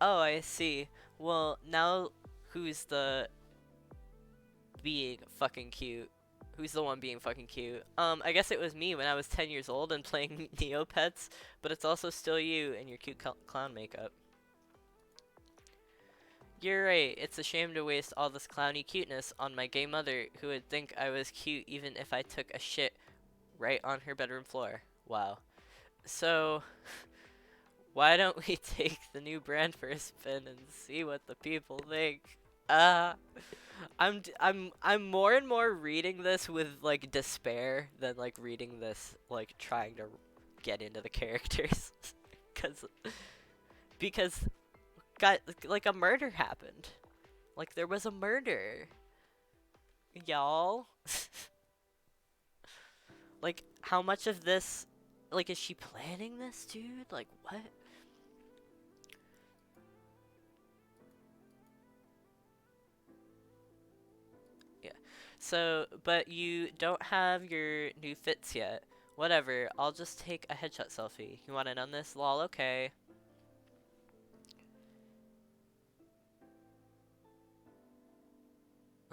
Oh, I see. Well, now who's the being fucking cute? Who's the one being fucking cute? I guess it was me when I was 10 years old and playing Neopets, but it's also still you and your cute clown makeup. You're right, it's a shame to waste all this clowny cuteness on my gay mother, who would think I was cute even if I took a shit right on her bedroom floor. Wow. So, why don't we take the new brand for a spin and see what the people think? I'm more and more reading this with like despair than like reading this like trying to get into the characters, because got like a murder happened. Like there was a murder. Y'all. Like how much of this like is she planning this, dude? Like what? Yeah. So, but you don't have your new fits yet. Whatever, I'll just take a headshot selfie. You want in on this? Lol, okay.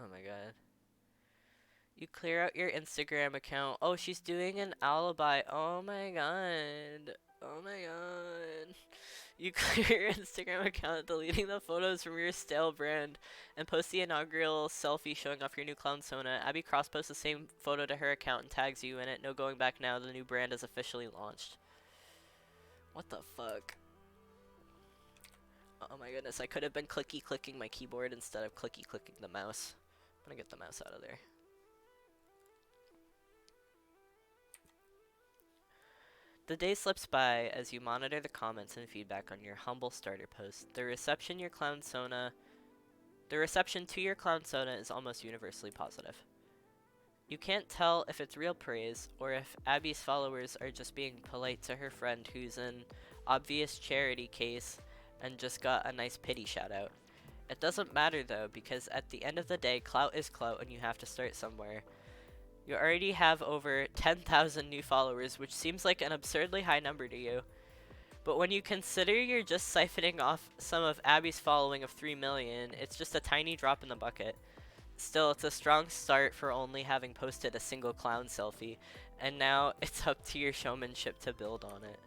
Oh my god. You clear out your Instagram account. Oh, she's doing an alibi. Oh my god. Oh my god. You clear your Instagram account, deleting the photos from your stale brand, and post the inaugural selfie showing off your new clown sona. Abby Cross posts the same photo to her account and tags you in it. No going back now. The new brand is officially launched. What the fuck? Oh my goodness. I could have been clicky clicking my keyboard instead of clicky clicking the mouse. I'm gonna get the mouse out of there. The day slips by as you monitor the comments and feedback on your humble starter post. The reception your clown sona The reception to your clown sona is almost universally positive. You can't tell if it's real praise or if Abby's followers are just being polite to her friend who's an obvious charity case and just got a nice pity shout out. It doesn't matter though, because at the end of the day, clout is clout and you have to start somewhere. You already have over 10,000 new followers, which seems like an absurdly high number to you. But when you consider you're just siphoning off some of Abby's following of 3 million, it's just a tiny drop in the bucket. Still, it's a strong start for only having posted a single clown selfie, and now it's up to your showmanship to build on it.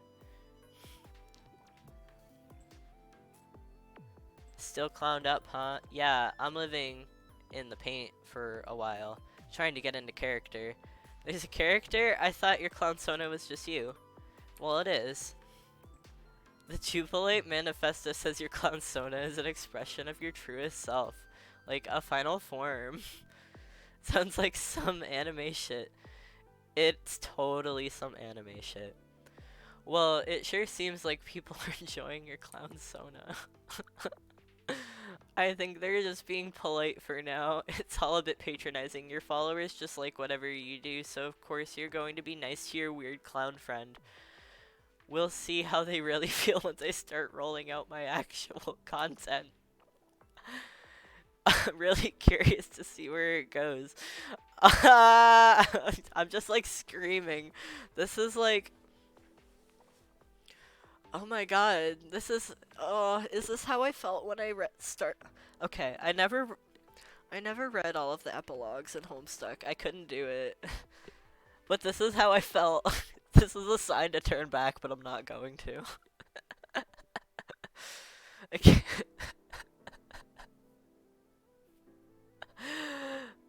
Still clowned up, huh? Yeah, I'm living in the paint for a while, trying to get into character. There's a character? I thought your clown sona was just you. Well, it is. The Jubilate Manifesto says your clown sona is an expression of your truest self. Like a final form. Sounds like some anime shit. It's totally some anime shit. Well, it sure seems like people are enjoying your clown sona. I think they're just being polite for now. It's all a bit patronizing. Your followers just like whatever you do, so of course you're going to be nice to your weird clown friend. We'll see how they really feel once I start rolling out my actual content. I'm really curious to see where it goes. I'm just like screaming. This is like, oh my god, this is, oh, is this how I felt when I okay, I never read all of the epilogues in Homestuck. I couldn't do it. But this is how I felt. This is a sign to turn back, but I'm not going to. I can't.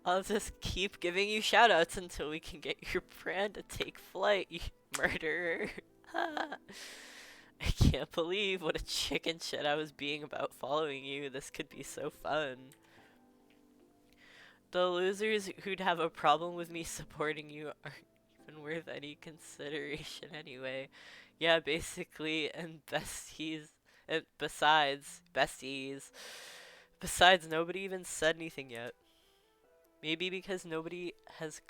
I'll just keep giving you shoutouts until we can get your brand to take flight, you murderer. I can't believe what a chicken shit I was being about following you. This could be so fun. The losers who'd have a problem with me supporting you aren't even worth any consideration anyway. Yeah, basically, and besties. And besides, nobody even said anything yet. Maybe because nobody has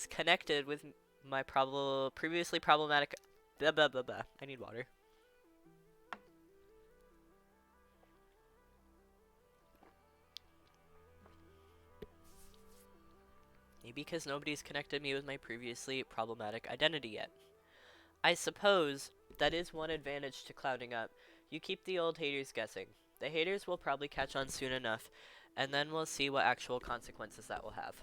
connected with my previously problematic blah blah blah blah. I need water. Maybe because nobody's connected me with my previously problematic identity yet. I suppose that is one advantage to clouding up. You keep the old haters guessing. The haters will probably catch on soon enough, and then we'll see what actual consequences that will have.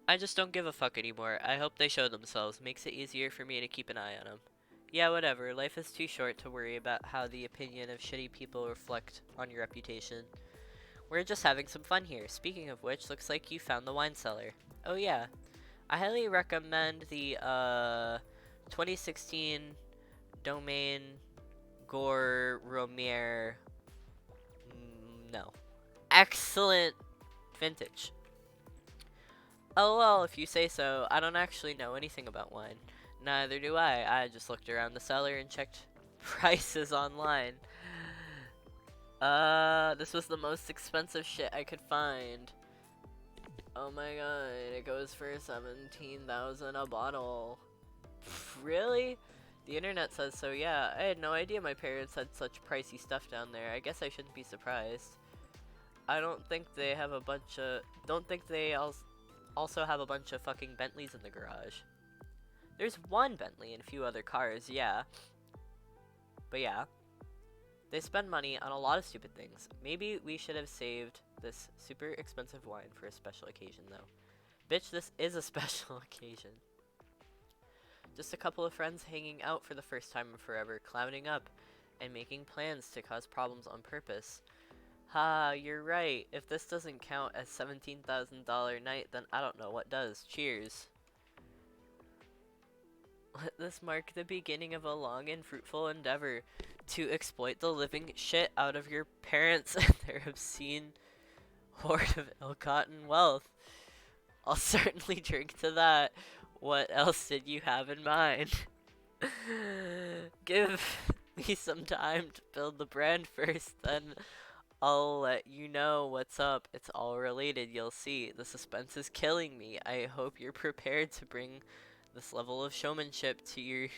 I just don't give a fuck anymore. I hope they show themselves. Makes it easier for me to keep an eye on them. Yeah, whatever. Life is too short to worry about how the opinion of shitty people reflect on your reputation. We're just having some fun here. Speaking of which, looks like you found the wine cellar. Oh yeah. I highly recommend the 2016 Domaine Gore Romier. No. Excellent vintage. Oh well, if you say so. I don't actually know anything about wine. Neither do I. I just looked around the cellar and checked prices online. This was the most expensive shit I could find. Oh my god, it goes for 17,000 a bottle. Really? The internet says so, yeah. I had no idea my parents had such pricey stuff down there. I guess I shouldn't be surprised. I don't think they have a bunch of... Don't think they also have a bunch of fucking Bentleys in the garage. There's one Bentley and a few other cars, yeah. But yeah. They spend money on a lot of stupid things. Maybe we should have saved this super expensive wine for a special occasion, though. Bitch, this is a special occasion. Just a couple of friends hanging out for the first time in forever, clowning up, and making plans to cause problems on purpose. Ha, you're right. If this doesn't count as $17,000 night, then I don't know what does. Cheers. Let this mark the beginning of a long and fruitful endeavor to exploit the living shit out of your parents and their obscene hoard of ill-gotten wealth. I'll certainly drink to that. What else did you have in mind? Give me some time to build the brand first, then I'll let you know what's up. It's all related, you'll see. The suspense is killing me. I hope you're prepared to bring this level of showmanship to your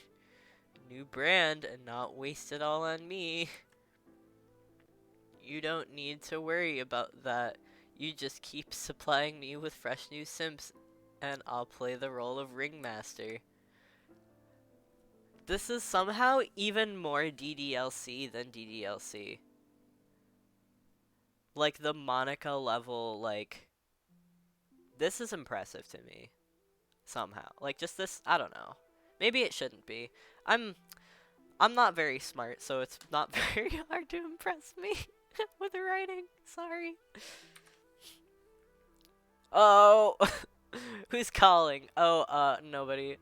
new brand and not waste it all on me. You don't need to worry about that. You just keep supplying me with fresh new simps, and I'll play the role of ringmaster. This is somehow even more DDLC than DDLC. Like the Monica level, like, this is impressive to me. Somehow. Like, just this, I don't know. Maybe it shouldn't be. I'm not very smart, so it's not very hard to impress me with writing. Sorry. Oh, who's calling? Oh, nobody.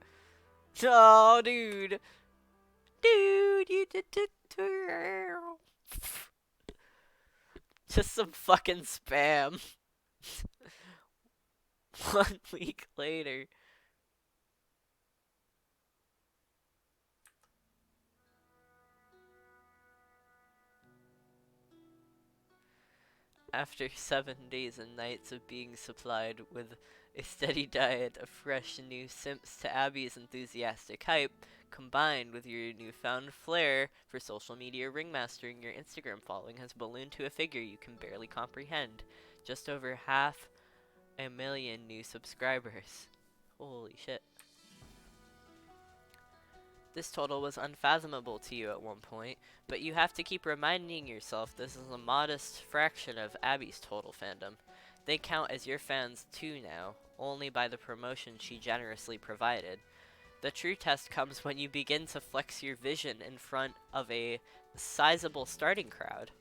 Oh, dude. Dude, you did it. Just some fucking spam. 1 week later. After 7 days and nights of being supplied with a steady diet of fresh new simps to Abby's enthusiastic hype, combined with your newfound flair for social media ringmastering, your Instagram following has ballooned to a figure you can barely comprehend. Just over 500,000 new subscribers. Holy shit. This total was unfathomable to you at one point, but you have to keep reminding yourself this is a modest fraction of Abby's total fandom. They count as your fans too now, only by the promotion she generously provided. The true test comes when you begin to flex your vision in front of a sizable starting crowd.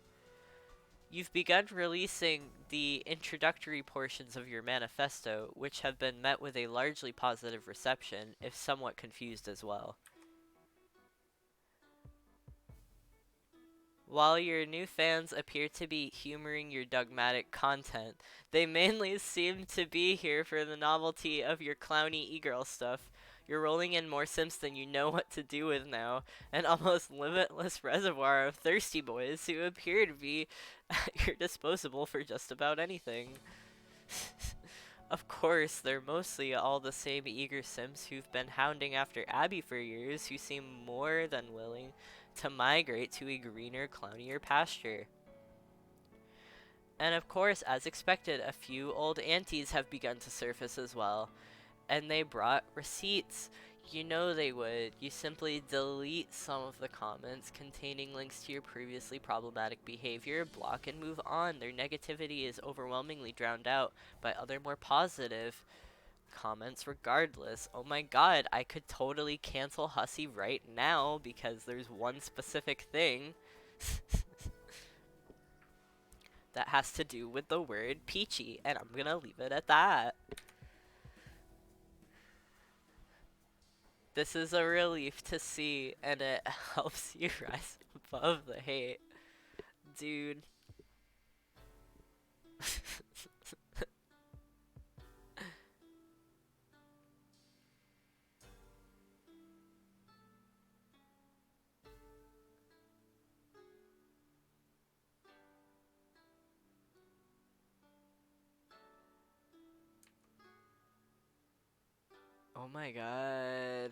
You've begun releasing the introductory portions of your manifesto, which have been met with a largely positive reception, if somewhat confused as well. While your new fans appear to be humoring your dogmatic content, they mainly seem to be here for the novelty of your clowny e-girl stuff. You're rolling in more simps than you know what to do with now, an almost limitless reservoir of thirsty boys who appear to be at your disposal for just about anything. Of course, they're mostly all the same eager simps who've been hounding after Abby for years, who seem more than willing to migrate to a greener, clownier pasture. And of course, as expected, a few old aunties have begun to surface as well. And they brought receipts. You know they would. You simply delete some of the comments containing links to your previously problematic behavior, block and move on. Their negativity is overwhelmingly drowned out by other more positive comments regardless. Oh my god, I could totally cancel Hussy right now because there's one specific thing that has to do with the word peachy, and I'm gonna leave it at that. This is a relief to see, and it helps you rise above the hate. Dude. Oh my god.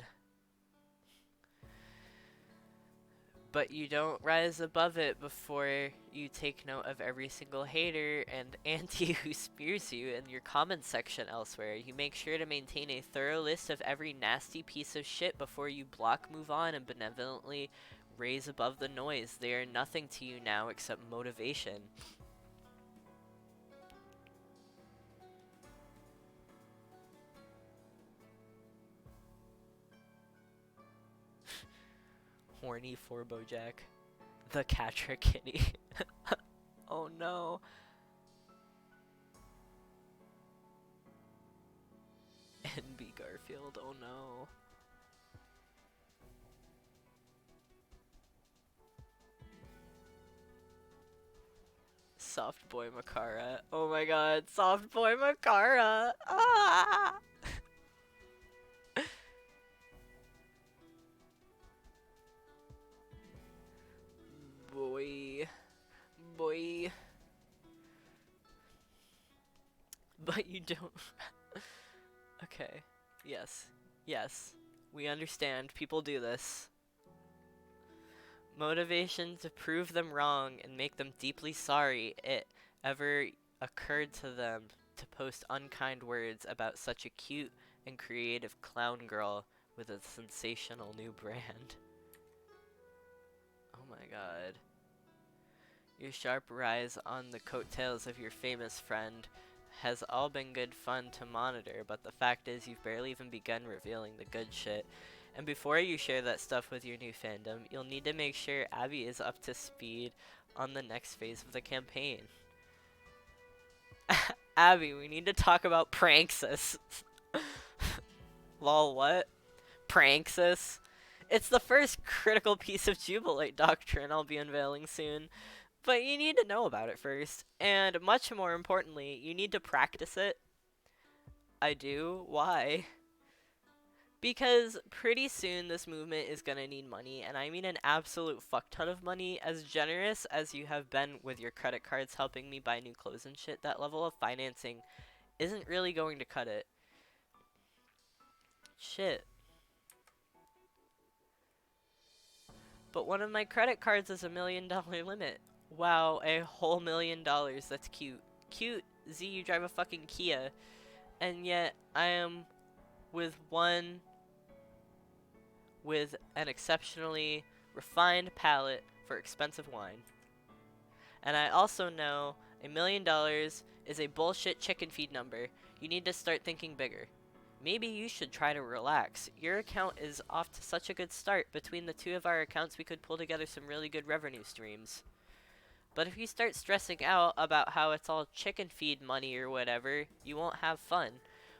But you don't rise above it before you take note of every single hater and anti who spears you in your comment section elsewhere. You make sure to maintain a thorough list of every nasty piece of shit before you block, move on, and benevolently raise above the noise. They are nothing to you now except motivation. Horny for Bojack. The Catra Kitty. Oh no. NB Garfield, oh no. Soft Boy Makara. Oh my god, Soft Boy Makara. Ah! But you don't. Okay. Yes. Yes. We understand. People do this. Motivation to prove them wrong and make them deeply sorry it ever occurred to them to post unkind words about such a cute and creative clown girl with a sensational new brand. Oh my god. Your sharp rise on the coattails of your famous friend has all been good fun to monitor, but the fact is you've barely even begun revealing the good shit. And before you share that stuff with your new fandom, you'll need to make sure Abby is up to speed on the next phase of the campaign. Abby, we need to talk about Pranksis. Lol, what? Pranksis? It's the first critical piece of Jubilate doctrine I'll be unveiling soon. But you need to know about it first. And much more importantly, you need to practice it. I do? Why? Because pretty soon this movement is gonna need money, and I mean an absolute fuck ton of money. As generous as you have been with your credit cards helping me buy new clothes and shit, that level of financing isn't really going to cut it. Shit. But one of my credit cards is $1 million limit. Wow, a whole $1 million. That's cute. Cute, Z, you drive a fucking Kia. And yet, I am with an exceptionally refined palate for expensive wine. And I also know $1 million is a bullshit chicken feed number. You need to start thinking bigger. Maybe you should try to relax. Your account is off to such a good start. Between the two of our accounts, we could pull together some really good revenue streams. But if you start stressing out about how it's all chicken feed money or whatever, you won't have fun.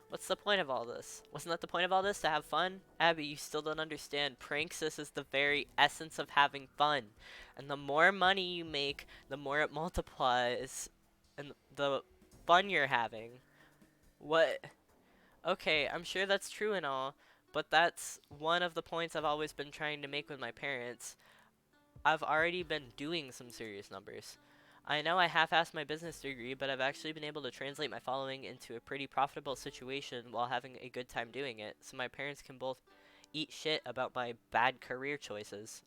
What's the point of all this? Wasn't that the point of all this, to have fun? Abby, you still don't understand. Pranksis is the very essence of having fun. And the more money you make, the more it multiplies. And the fun you're having. What? Okay, I'm sure that's true and all, but that's one of the points I've always been trying to make with my parents. I've already been doing some serious numbers. I know I half-assed my business degree, but I've actually been able to translate my following into a pretty profitable situation while having a good time doing it, so my parents can both eat shit about my bad career choices.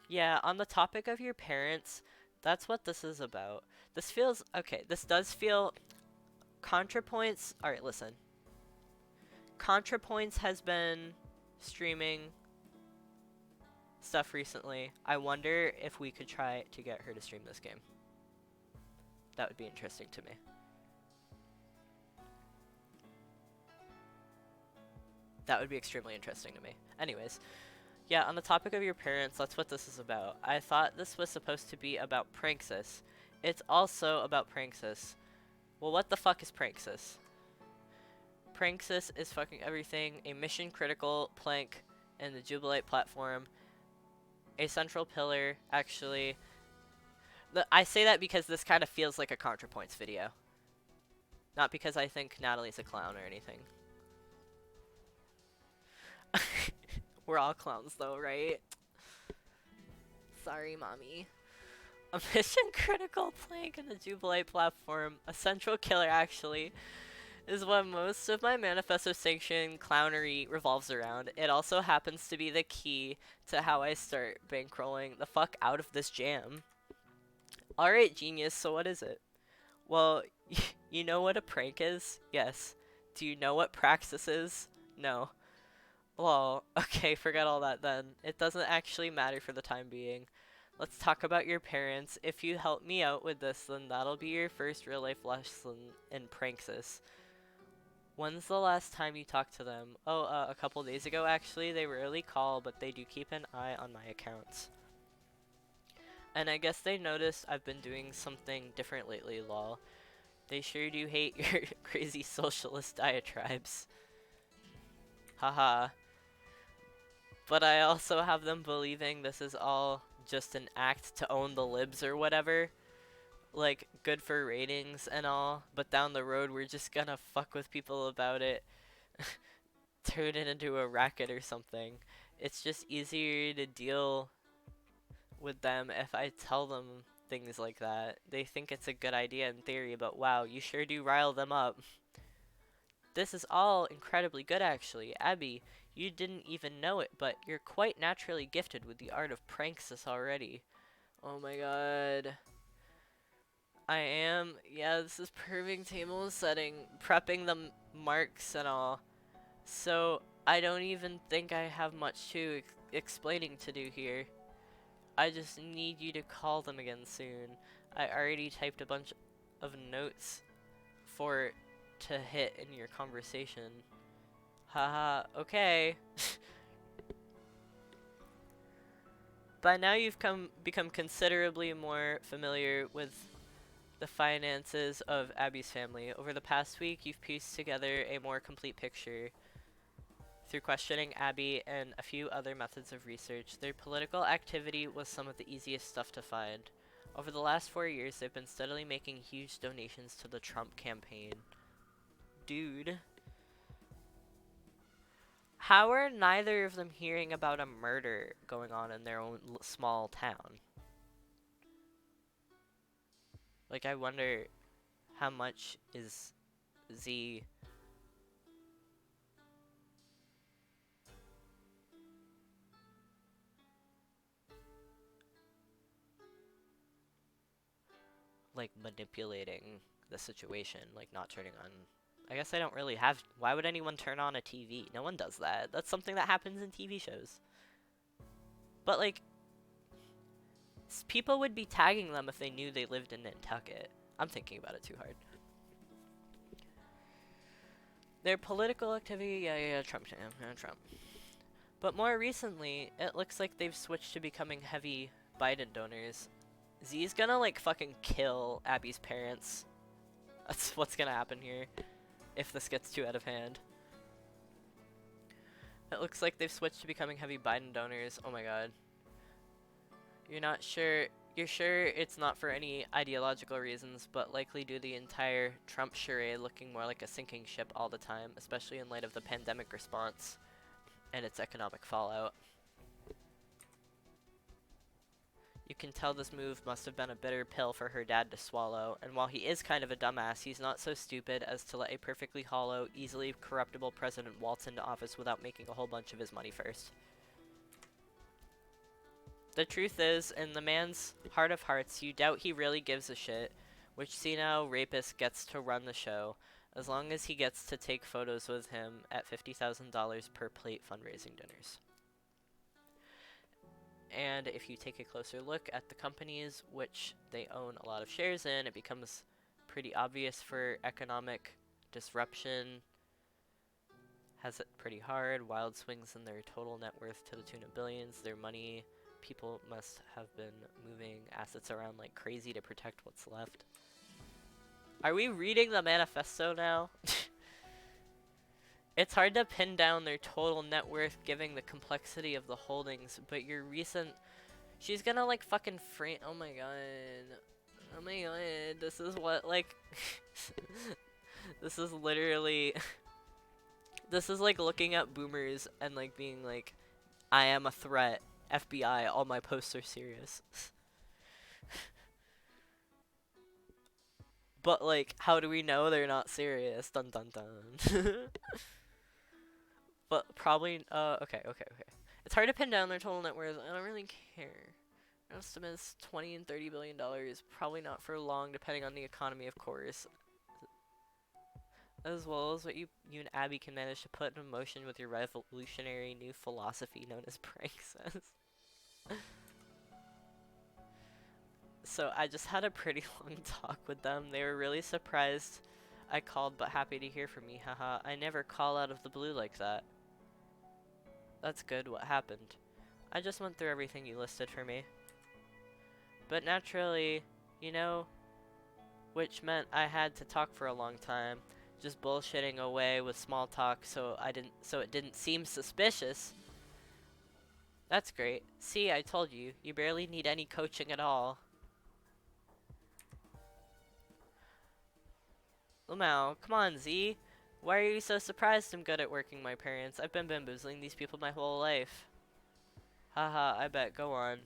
Yeah, on the topic of your parents, that's what this is about. This feels, okay, this does feel, ContraPoints, alright, listen. ContraPoints has been streaming stuff recently. I wonder if we could try to get her to stream this game. That would be interesting to me. That would be extremely interesting to me. Anyways, yeah, on the topic of your parents, that's what this is about. I thought this was supposed to be about Pranksis. It's also about Pranksis. Well, what the fuck is Pranksis? Pranksis is fucking everything. A mission critical plank in the Jubilate platform. A central pillar, actually. I say that because this kind of feels like a ContraPoints video. Not because I think Natalie's a clown or anything. We're all clowns though, right? Sorry, mommy. A mission critical plank in the Jubilate platform, a central killer actually, is what most of my Manifesto Sanction clownery revolves around. It also happens to be the key to how I start bankrolling the fuck out of this jam. Alright, genius, so what is it? Well, you know what a prank is? Yes. Do you know what Praxis is? No. Well, okay, forget all that then. It doesn't actually matter for the time being. Let's talk about your parents. If you help me out with this, then that'll be your first real life lesson in Pranksis. When's the last time you talked to them? Oh, a couple days ago actually. They rarely call, but they do keep an eye on my accounts. And I guess they noticed I've been doing something different lately, lol. They sure do hate your crazy socialist diatribes. Haha. But I also have them believing this is all just an act to own the libs or whatever. Like, good for ratings and all, but down the road we're just gonna fuck with people about it. Turn it into a racket or something. It's just easier to deal with them if I tell them things like that. They think it's a good idea in theory, but wow, you sure do rile them up. This is all incredibly good, actually. Abby, you didn't even know it, but you're quite naturally gifted with the art of pranksters already. Oh my god. I am. Yeah, this is proving table setting, prepping the marks and all. So, I don't even think I have much to explaining to do here. I just need you to call them again soon. I already typed a bunch of notes for to hit in your conversation. Haha, okay. By now you've become considerably more familiar with the finances of Abby's family. Over the past week, you've pieced together a more complete picture. Through questioning Abby and a few other methods of research, their political activity was some of the easiest stuff to find. Over the last 4 years, they've been steadily making huge donations to the Trump campaign. Dude. How are neither of them hearing about a murder going on in their own small town? Like, I wonder how much is Z like manipulating the situation, like not turning on. I guess I don't really have. Why would anyone turn on a TV? No one does that. That's something that happens in TV shows. But like, people would be tagging them if they knew they lived in Nantucket. I'm thinking about it too hard. Their political activity, yeah, Trump. But more recently, it looks like they've switched to becoming heavy Biden donors. Z's gonna like fucking kill Abby's parents. That's what's gonna happen here if this gets too out of hand. It looks like they've switched to becoming heavy Biden donors. Oh my god. You're not sure. You're sure it's not for any ideological reasons, but likely due to the entire Trump charade looking more like a sinking ship all the time, especially in light of the pandemic response and its economic fallout. You can tell this move must have been a bitter pill for her dad to swallow, and while he is kind of a dumbass, he's not so stupid as to let a perfectly hollow, easily corruptible president waltz into office without making a whole bunch of his money first. The truth is, in the man's heart of hearts, you doubt he really gives a shit which senile rapist gets to run the show, as long as he gets to take photos with him at $50,000 per plate fundraising dinners. And if you take a closer look at the companies which they own a lot of shares in, it becomes pretty obvious for economic disruption has it pretty hard. Wild swings in their total net worth to the tune of billions. Their money, people must have been moving assets around like crazy to protect what's left. Are we reading the manifesto now? It's hard to pin down their total net worth given the complexity of the holdings, but your recent... She's gonna like fucking frame... Oh my god. Oh my god. This is what like... This is literally... This is like looking at boomers and like being like, I am a threat. FBI, all my posts are serious. But like, how do we know they're not serious? Dun dun dun. But probably, okay. It's hard to pin down their total net worth. I don't really care. Estimates $20 and $30 billion. Probably not for long, depending on the economy, of course. As well as what you and Abby can manage to put in motion with your revolutionary new philosophy known as pranksters. So I just had a pretty long talk with them. They were really surprised I called, but happy to hear from me. Haha, I never call out of the blue like that. That's good. What happened? I just went through everything you listed for me. But naturally, you know, which meant I had to talk for a long time, just bullshitting away with small talk so it didn't seem suspicious. That's great. See, I told you, you barely need any coaching at all. Lamau, come on, Z. Why are you so surprised I'm good at working my parents? I've been bamboozling these people my whole life. Haha, I bet. Go on.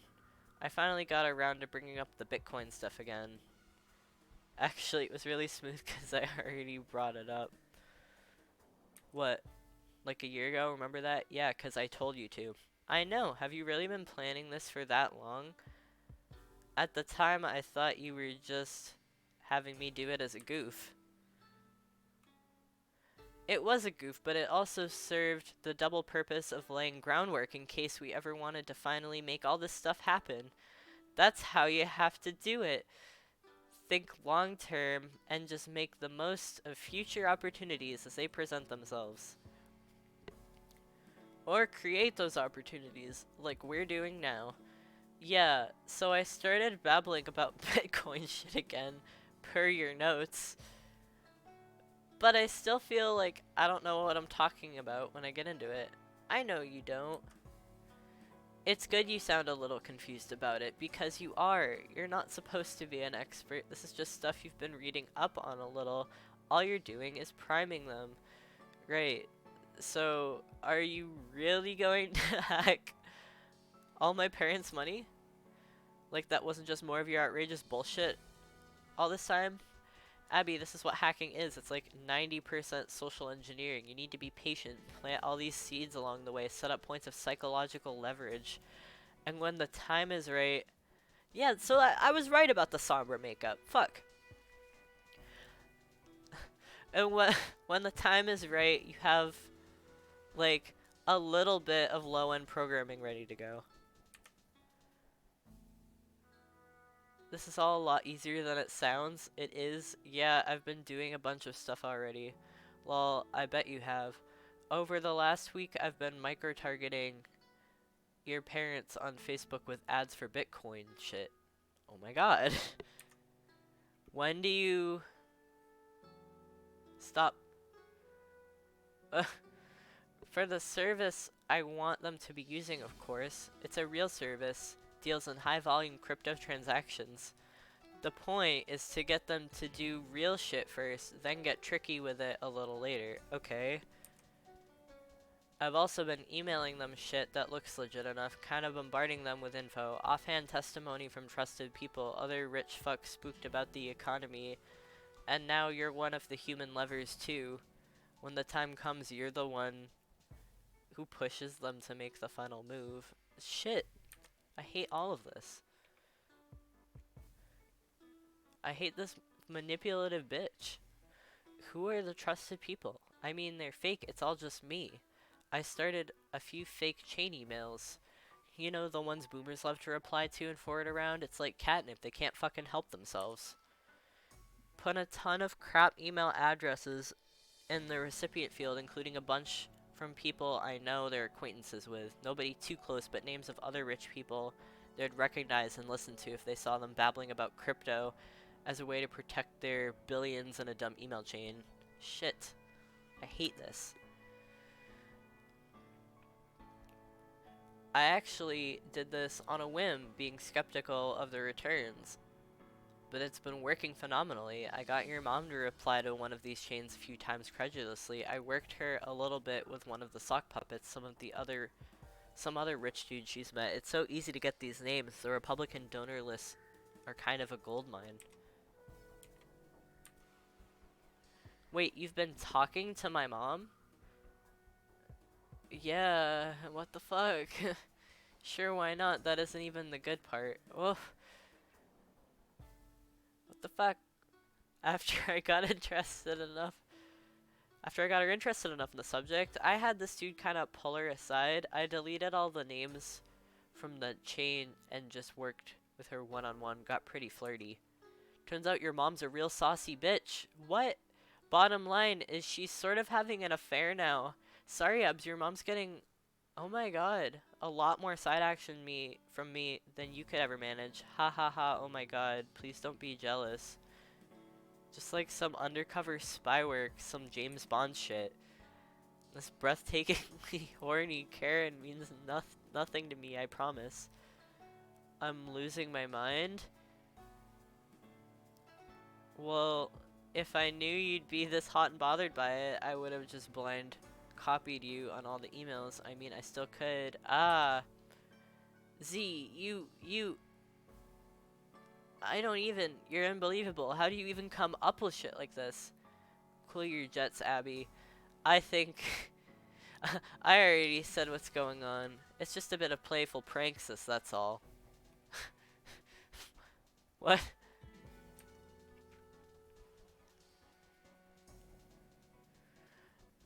I finally got around to bringing up the Bitcoin stuff again. Actually, it was really smooth because I already brought it up. What? Like a year ago? Remember that? Yeah, because I told you to. I know. Have you really been planning this for that long? At the time, I thought you were just having me do it as a goof. It was a goof, but it also served the double purpose of laying groundwork in case we ever wanted to finally make all this stuff happen. That's how you have to do it. Think long term and just make the most of future opportunities as they present themselves. Or create those opportunities, like we're doing now. Yeah, so I started babbling about Bitcoin shit again, per your notes. But I still feel like I don't know what I'm talking about when I get into it. I know you don't. It's good you sound a little confused about it, because you are. You're not supposed to be an expert. This is just stuff you've been reading up on a little. All you're doing is priming them. Right. So, are you really going to hack all my parents' money? Like that wasn't just more of your outrageous bullshit all this time? Abby, this is what hacking is. It's like 90% social engineering. You need to be patient, plant all these seeds along the way, set up points of psychological leverage. And when the time is right... Yeah, so I was right about the somber makeup. Fuck. And when the time is right, you have, like, a little bit of low-end programming ready to go. This is all a lot easier than it sounds. It is. Yeah, I've been doing a bunch of stuff already. Well, I bet you have. Over the last week, I've been micro-targeting your parents on Facebook with ads for Bitcoin shit. Oh my god. When do you... Stop. For the service I want them to be using, of course. It's a real service. Deals in high volume crypto transactions. The point is to get them to do real shit first, then get tricky with it a little later. Okay. I've also been emailing them shit that looks legit enough, kind of bombarding them with info, offhand testimony from trusted people, other rich fucks spooked about the economy, and now you're one of the human levers too. When the time comes, you're the one who pushes them to make the final move. Shit. I hate all of this. I hate this manipulative bitch. Who are the trusted people? I mean, they're fake, it's all just me. I started a few fake chain emails. You know, the ones boomers love to reply to and forward around? It's like catnip, they can't fucking help themselves. Put a ton of crap email addresses in the recipient field, including a bunch from people I know they're acquaintances with. Nobody too close, but names of other rich people they'd recognize and listen to if they saw them babbling about crypto as a way to protect their billions in a dumb email chain. Shit. I hate this. I actually did this on a whim, being skeptical of the returns. But it's been working phenomenally. I got your mom to reply to one of these chains a few times credulously. I worked her a little bit with one of the sock puppets, some other rich dude she's met. It's so easy to get these names. The Republican donor lists are kind of a gold mine. Wait, you've been talking to my mom? Yeah, what the fuck? Sure, why not? That isn't even the good part. Oof. What the fuck? After I got her interested enough in the subject, I had this dude kind of pull her aside. I deleted all the names from the chain and just worked with her one-on-one. Got pretty flirty. Turns out your mom's a real saucy bitch. What? Bottom line is she's sort of having an affair now. Sorry, Abs, your mom's getting, oh my god, a lot more side action from me than you could ever manage. Ha ha ha, oh my god, please don't be jealous. Just like some undercover spy work, some James Bond shit. This breathtakingly horny Karen means nothing to me, I promise. I'm losing my mind? Well, if I knew you'd be this hot and bothered by it, I would have just blind copied you on all the emails. I mean, I still could. Ah. Z, I don't even. You're unbelievable. How do you even come up with shit like this? Cool your jets, Abby. I think. I already said what's going on. It's just a bit of playful pranksis, that's all. What?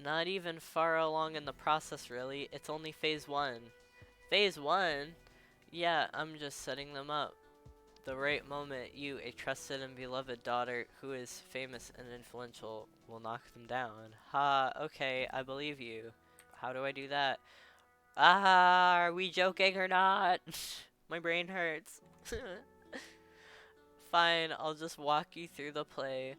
Not even far along in the process, really. It's only phase 1. Phase 1? Yeah, I'm just setting them up. The right moment, you, a trusted and beloved daughter who is famous and influential, will knock them down. Ha, okay, I believe you. How do I do that? Ah, are we joking or not? My brain hurts. Fine, I'll just walk you through the play.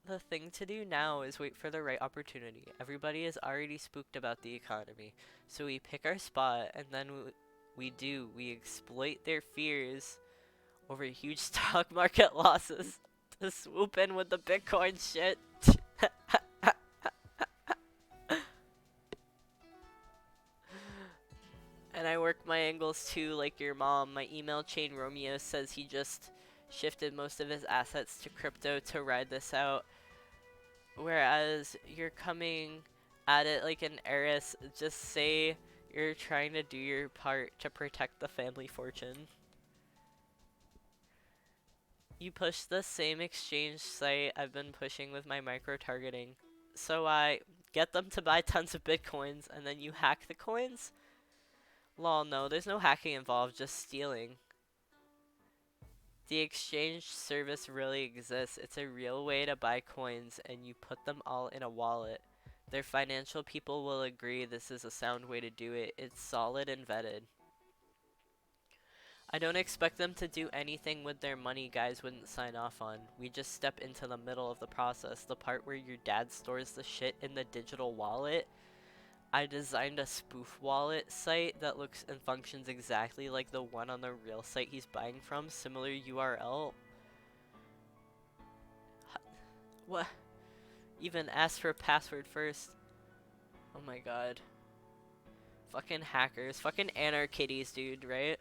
The thing to do now is wait for the right opportunity. Everybody is already spooked about the economy, so we pick our spot and then we exploit their fears over huge stock market losses to swoop in with the Bitcoin shit. And I work my angles too, like your mom. My email chain Romeo says he just shifted most of his assets to crypto to ride this out. Whereas you're coming at it like an heiress, just say you're trying to do your part to protect the family fortune. You push the same exchange site I've been pushing with my micro-targeting. So I get them to buy tons of bitcoins and then you hack the coins? Lol, no, there's no hacking involved, just stealing. The exchange service really exists. It's a real way to buy coins and you put them all in a wallet. Their financial people will agree this is a sound way to do it. It's solid and vetted. I don't expect them to do anything with their money guys wouldn't sign off on. We just step into the middle of the process, the part where your dad stores the shit in the digital wallet. I designed a spoof wallet site that looks and functions exactly like the one on the real site he's buying from, similar URL. What? Even ask for a password first. Oh my god. Fucking hackers. Fucking anarchitties, dude, right?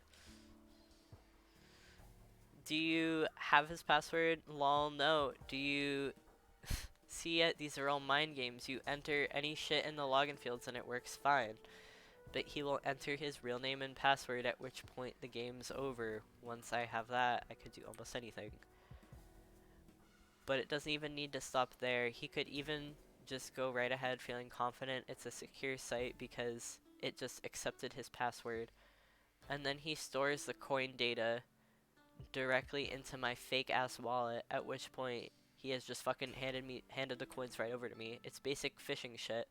Do you have his password? Lol, no. Do you see it? These are all mind games. You enter any shit in the login fields and it works fine. But he will enter his real name and password, at which point the game's over. Once I have that, I could do almost anything. But it doesn't even need to stop there. He could even just go right ahead feeling confident it's a secure site because it just accepted his password. And then he stores the coin data directly into my fake ass wallet, at which point he has just fucking handed the coins right over to me. It's basic phishing shit.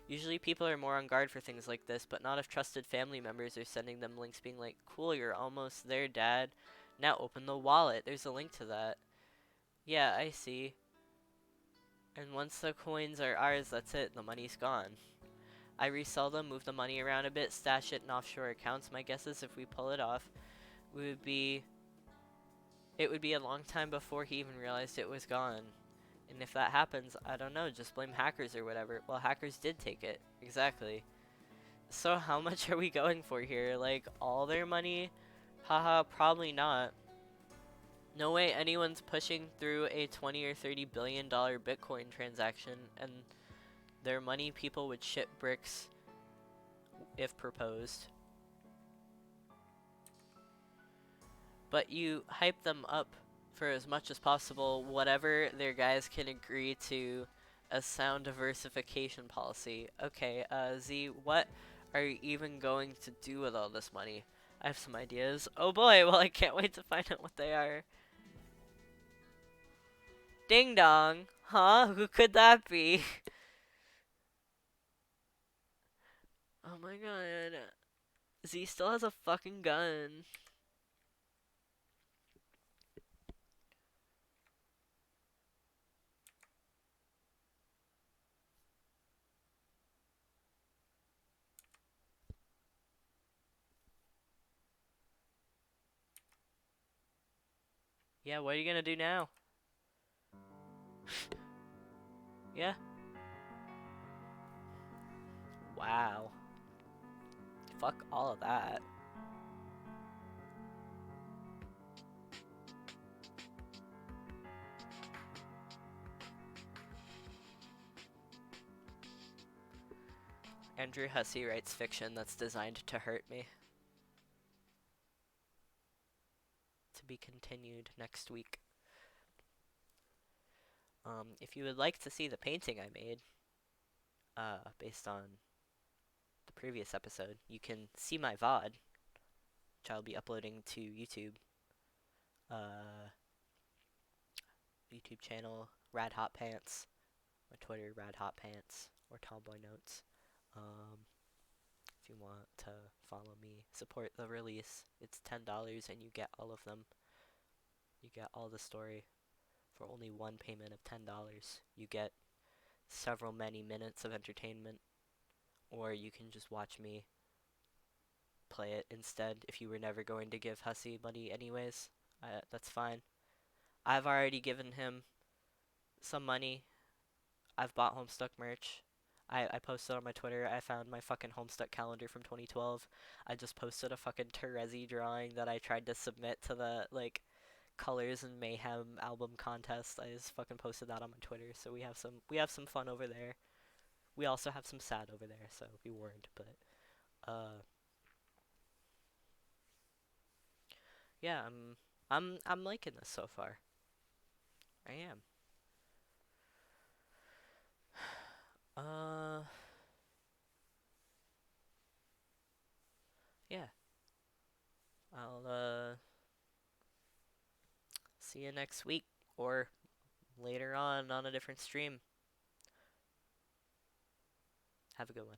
Usually people are more on guard for things like this, but not if trusted family members are sending them links being like, cool, you're almost there, dad. Now open the wallet. There's a link to that. Yeah, I see. And once the coins are ours, that's it. The money's gone. I resell them, move the money around a bit, stash it in offshore accounts. My guess is if we pull it off, it would be a long time before he even realized it was gone. And if that happens, I don't know, just blame hackers or whatever. Well, hackers did take it. Exactly. So how much are we going for here? Like, all their money? Haha, probably not. No way anyone's pushing through a 20 or 30 billion dollar Bitcoin transaction and their money people would ship bricks if proposed. But you hype them up for as much as possible, whatever their guys can agree to a sound diversification policy. Okay, Z, what are you even going to do with all this money? I have some ideas. Oh boy, well I can't wait to find out what they are. Ding dong. Huh? Who could that be? Oh my god. Z still has a fucking gun. Yeah, what are you gonna do now? Yeah? Wow. Fuck all of that. Andrew Hussey writes fiction that's designed to hurt me. To be continued next week. If you would like to see the painting I made, based on the previous episode, you can see my VOD, which I'll be uploading to YouTube. YouTube channel, Rad Hot Pants. My Twitter, Rad Hot Pants, or Tomboy Notes. If you want to follow me, support the release, it's $10 and you get all of them. You get all the story for only one payment of $10. You get several many minutes of entertainment, or you can just watch me play it instead if you were never going to give Hussey money anyways. That's fine. I've already given him some money. I've bought Homestuck merch. I posted on my Twitter, I found my fucking Homestuck calendar from 2012. I just posted a fucking Terezi drawing that I tried to submit to the, like, Colors and Mayhem album contest. I just fucking posted that on my Twitter, so we have some fun over there. We also have some sad over there, so be warned, but yeah, I'm liking this so far. I am. Yeah. I'll see you next week or later on a different stream. Have a good one.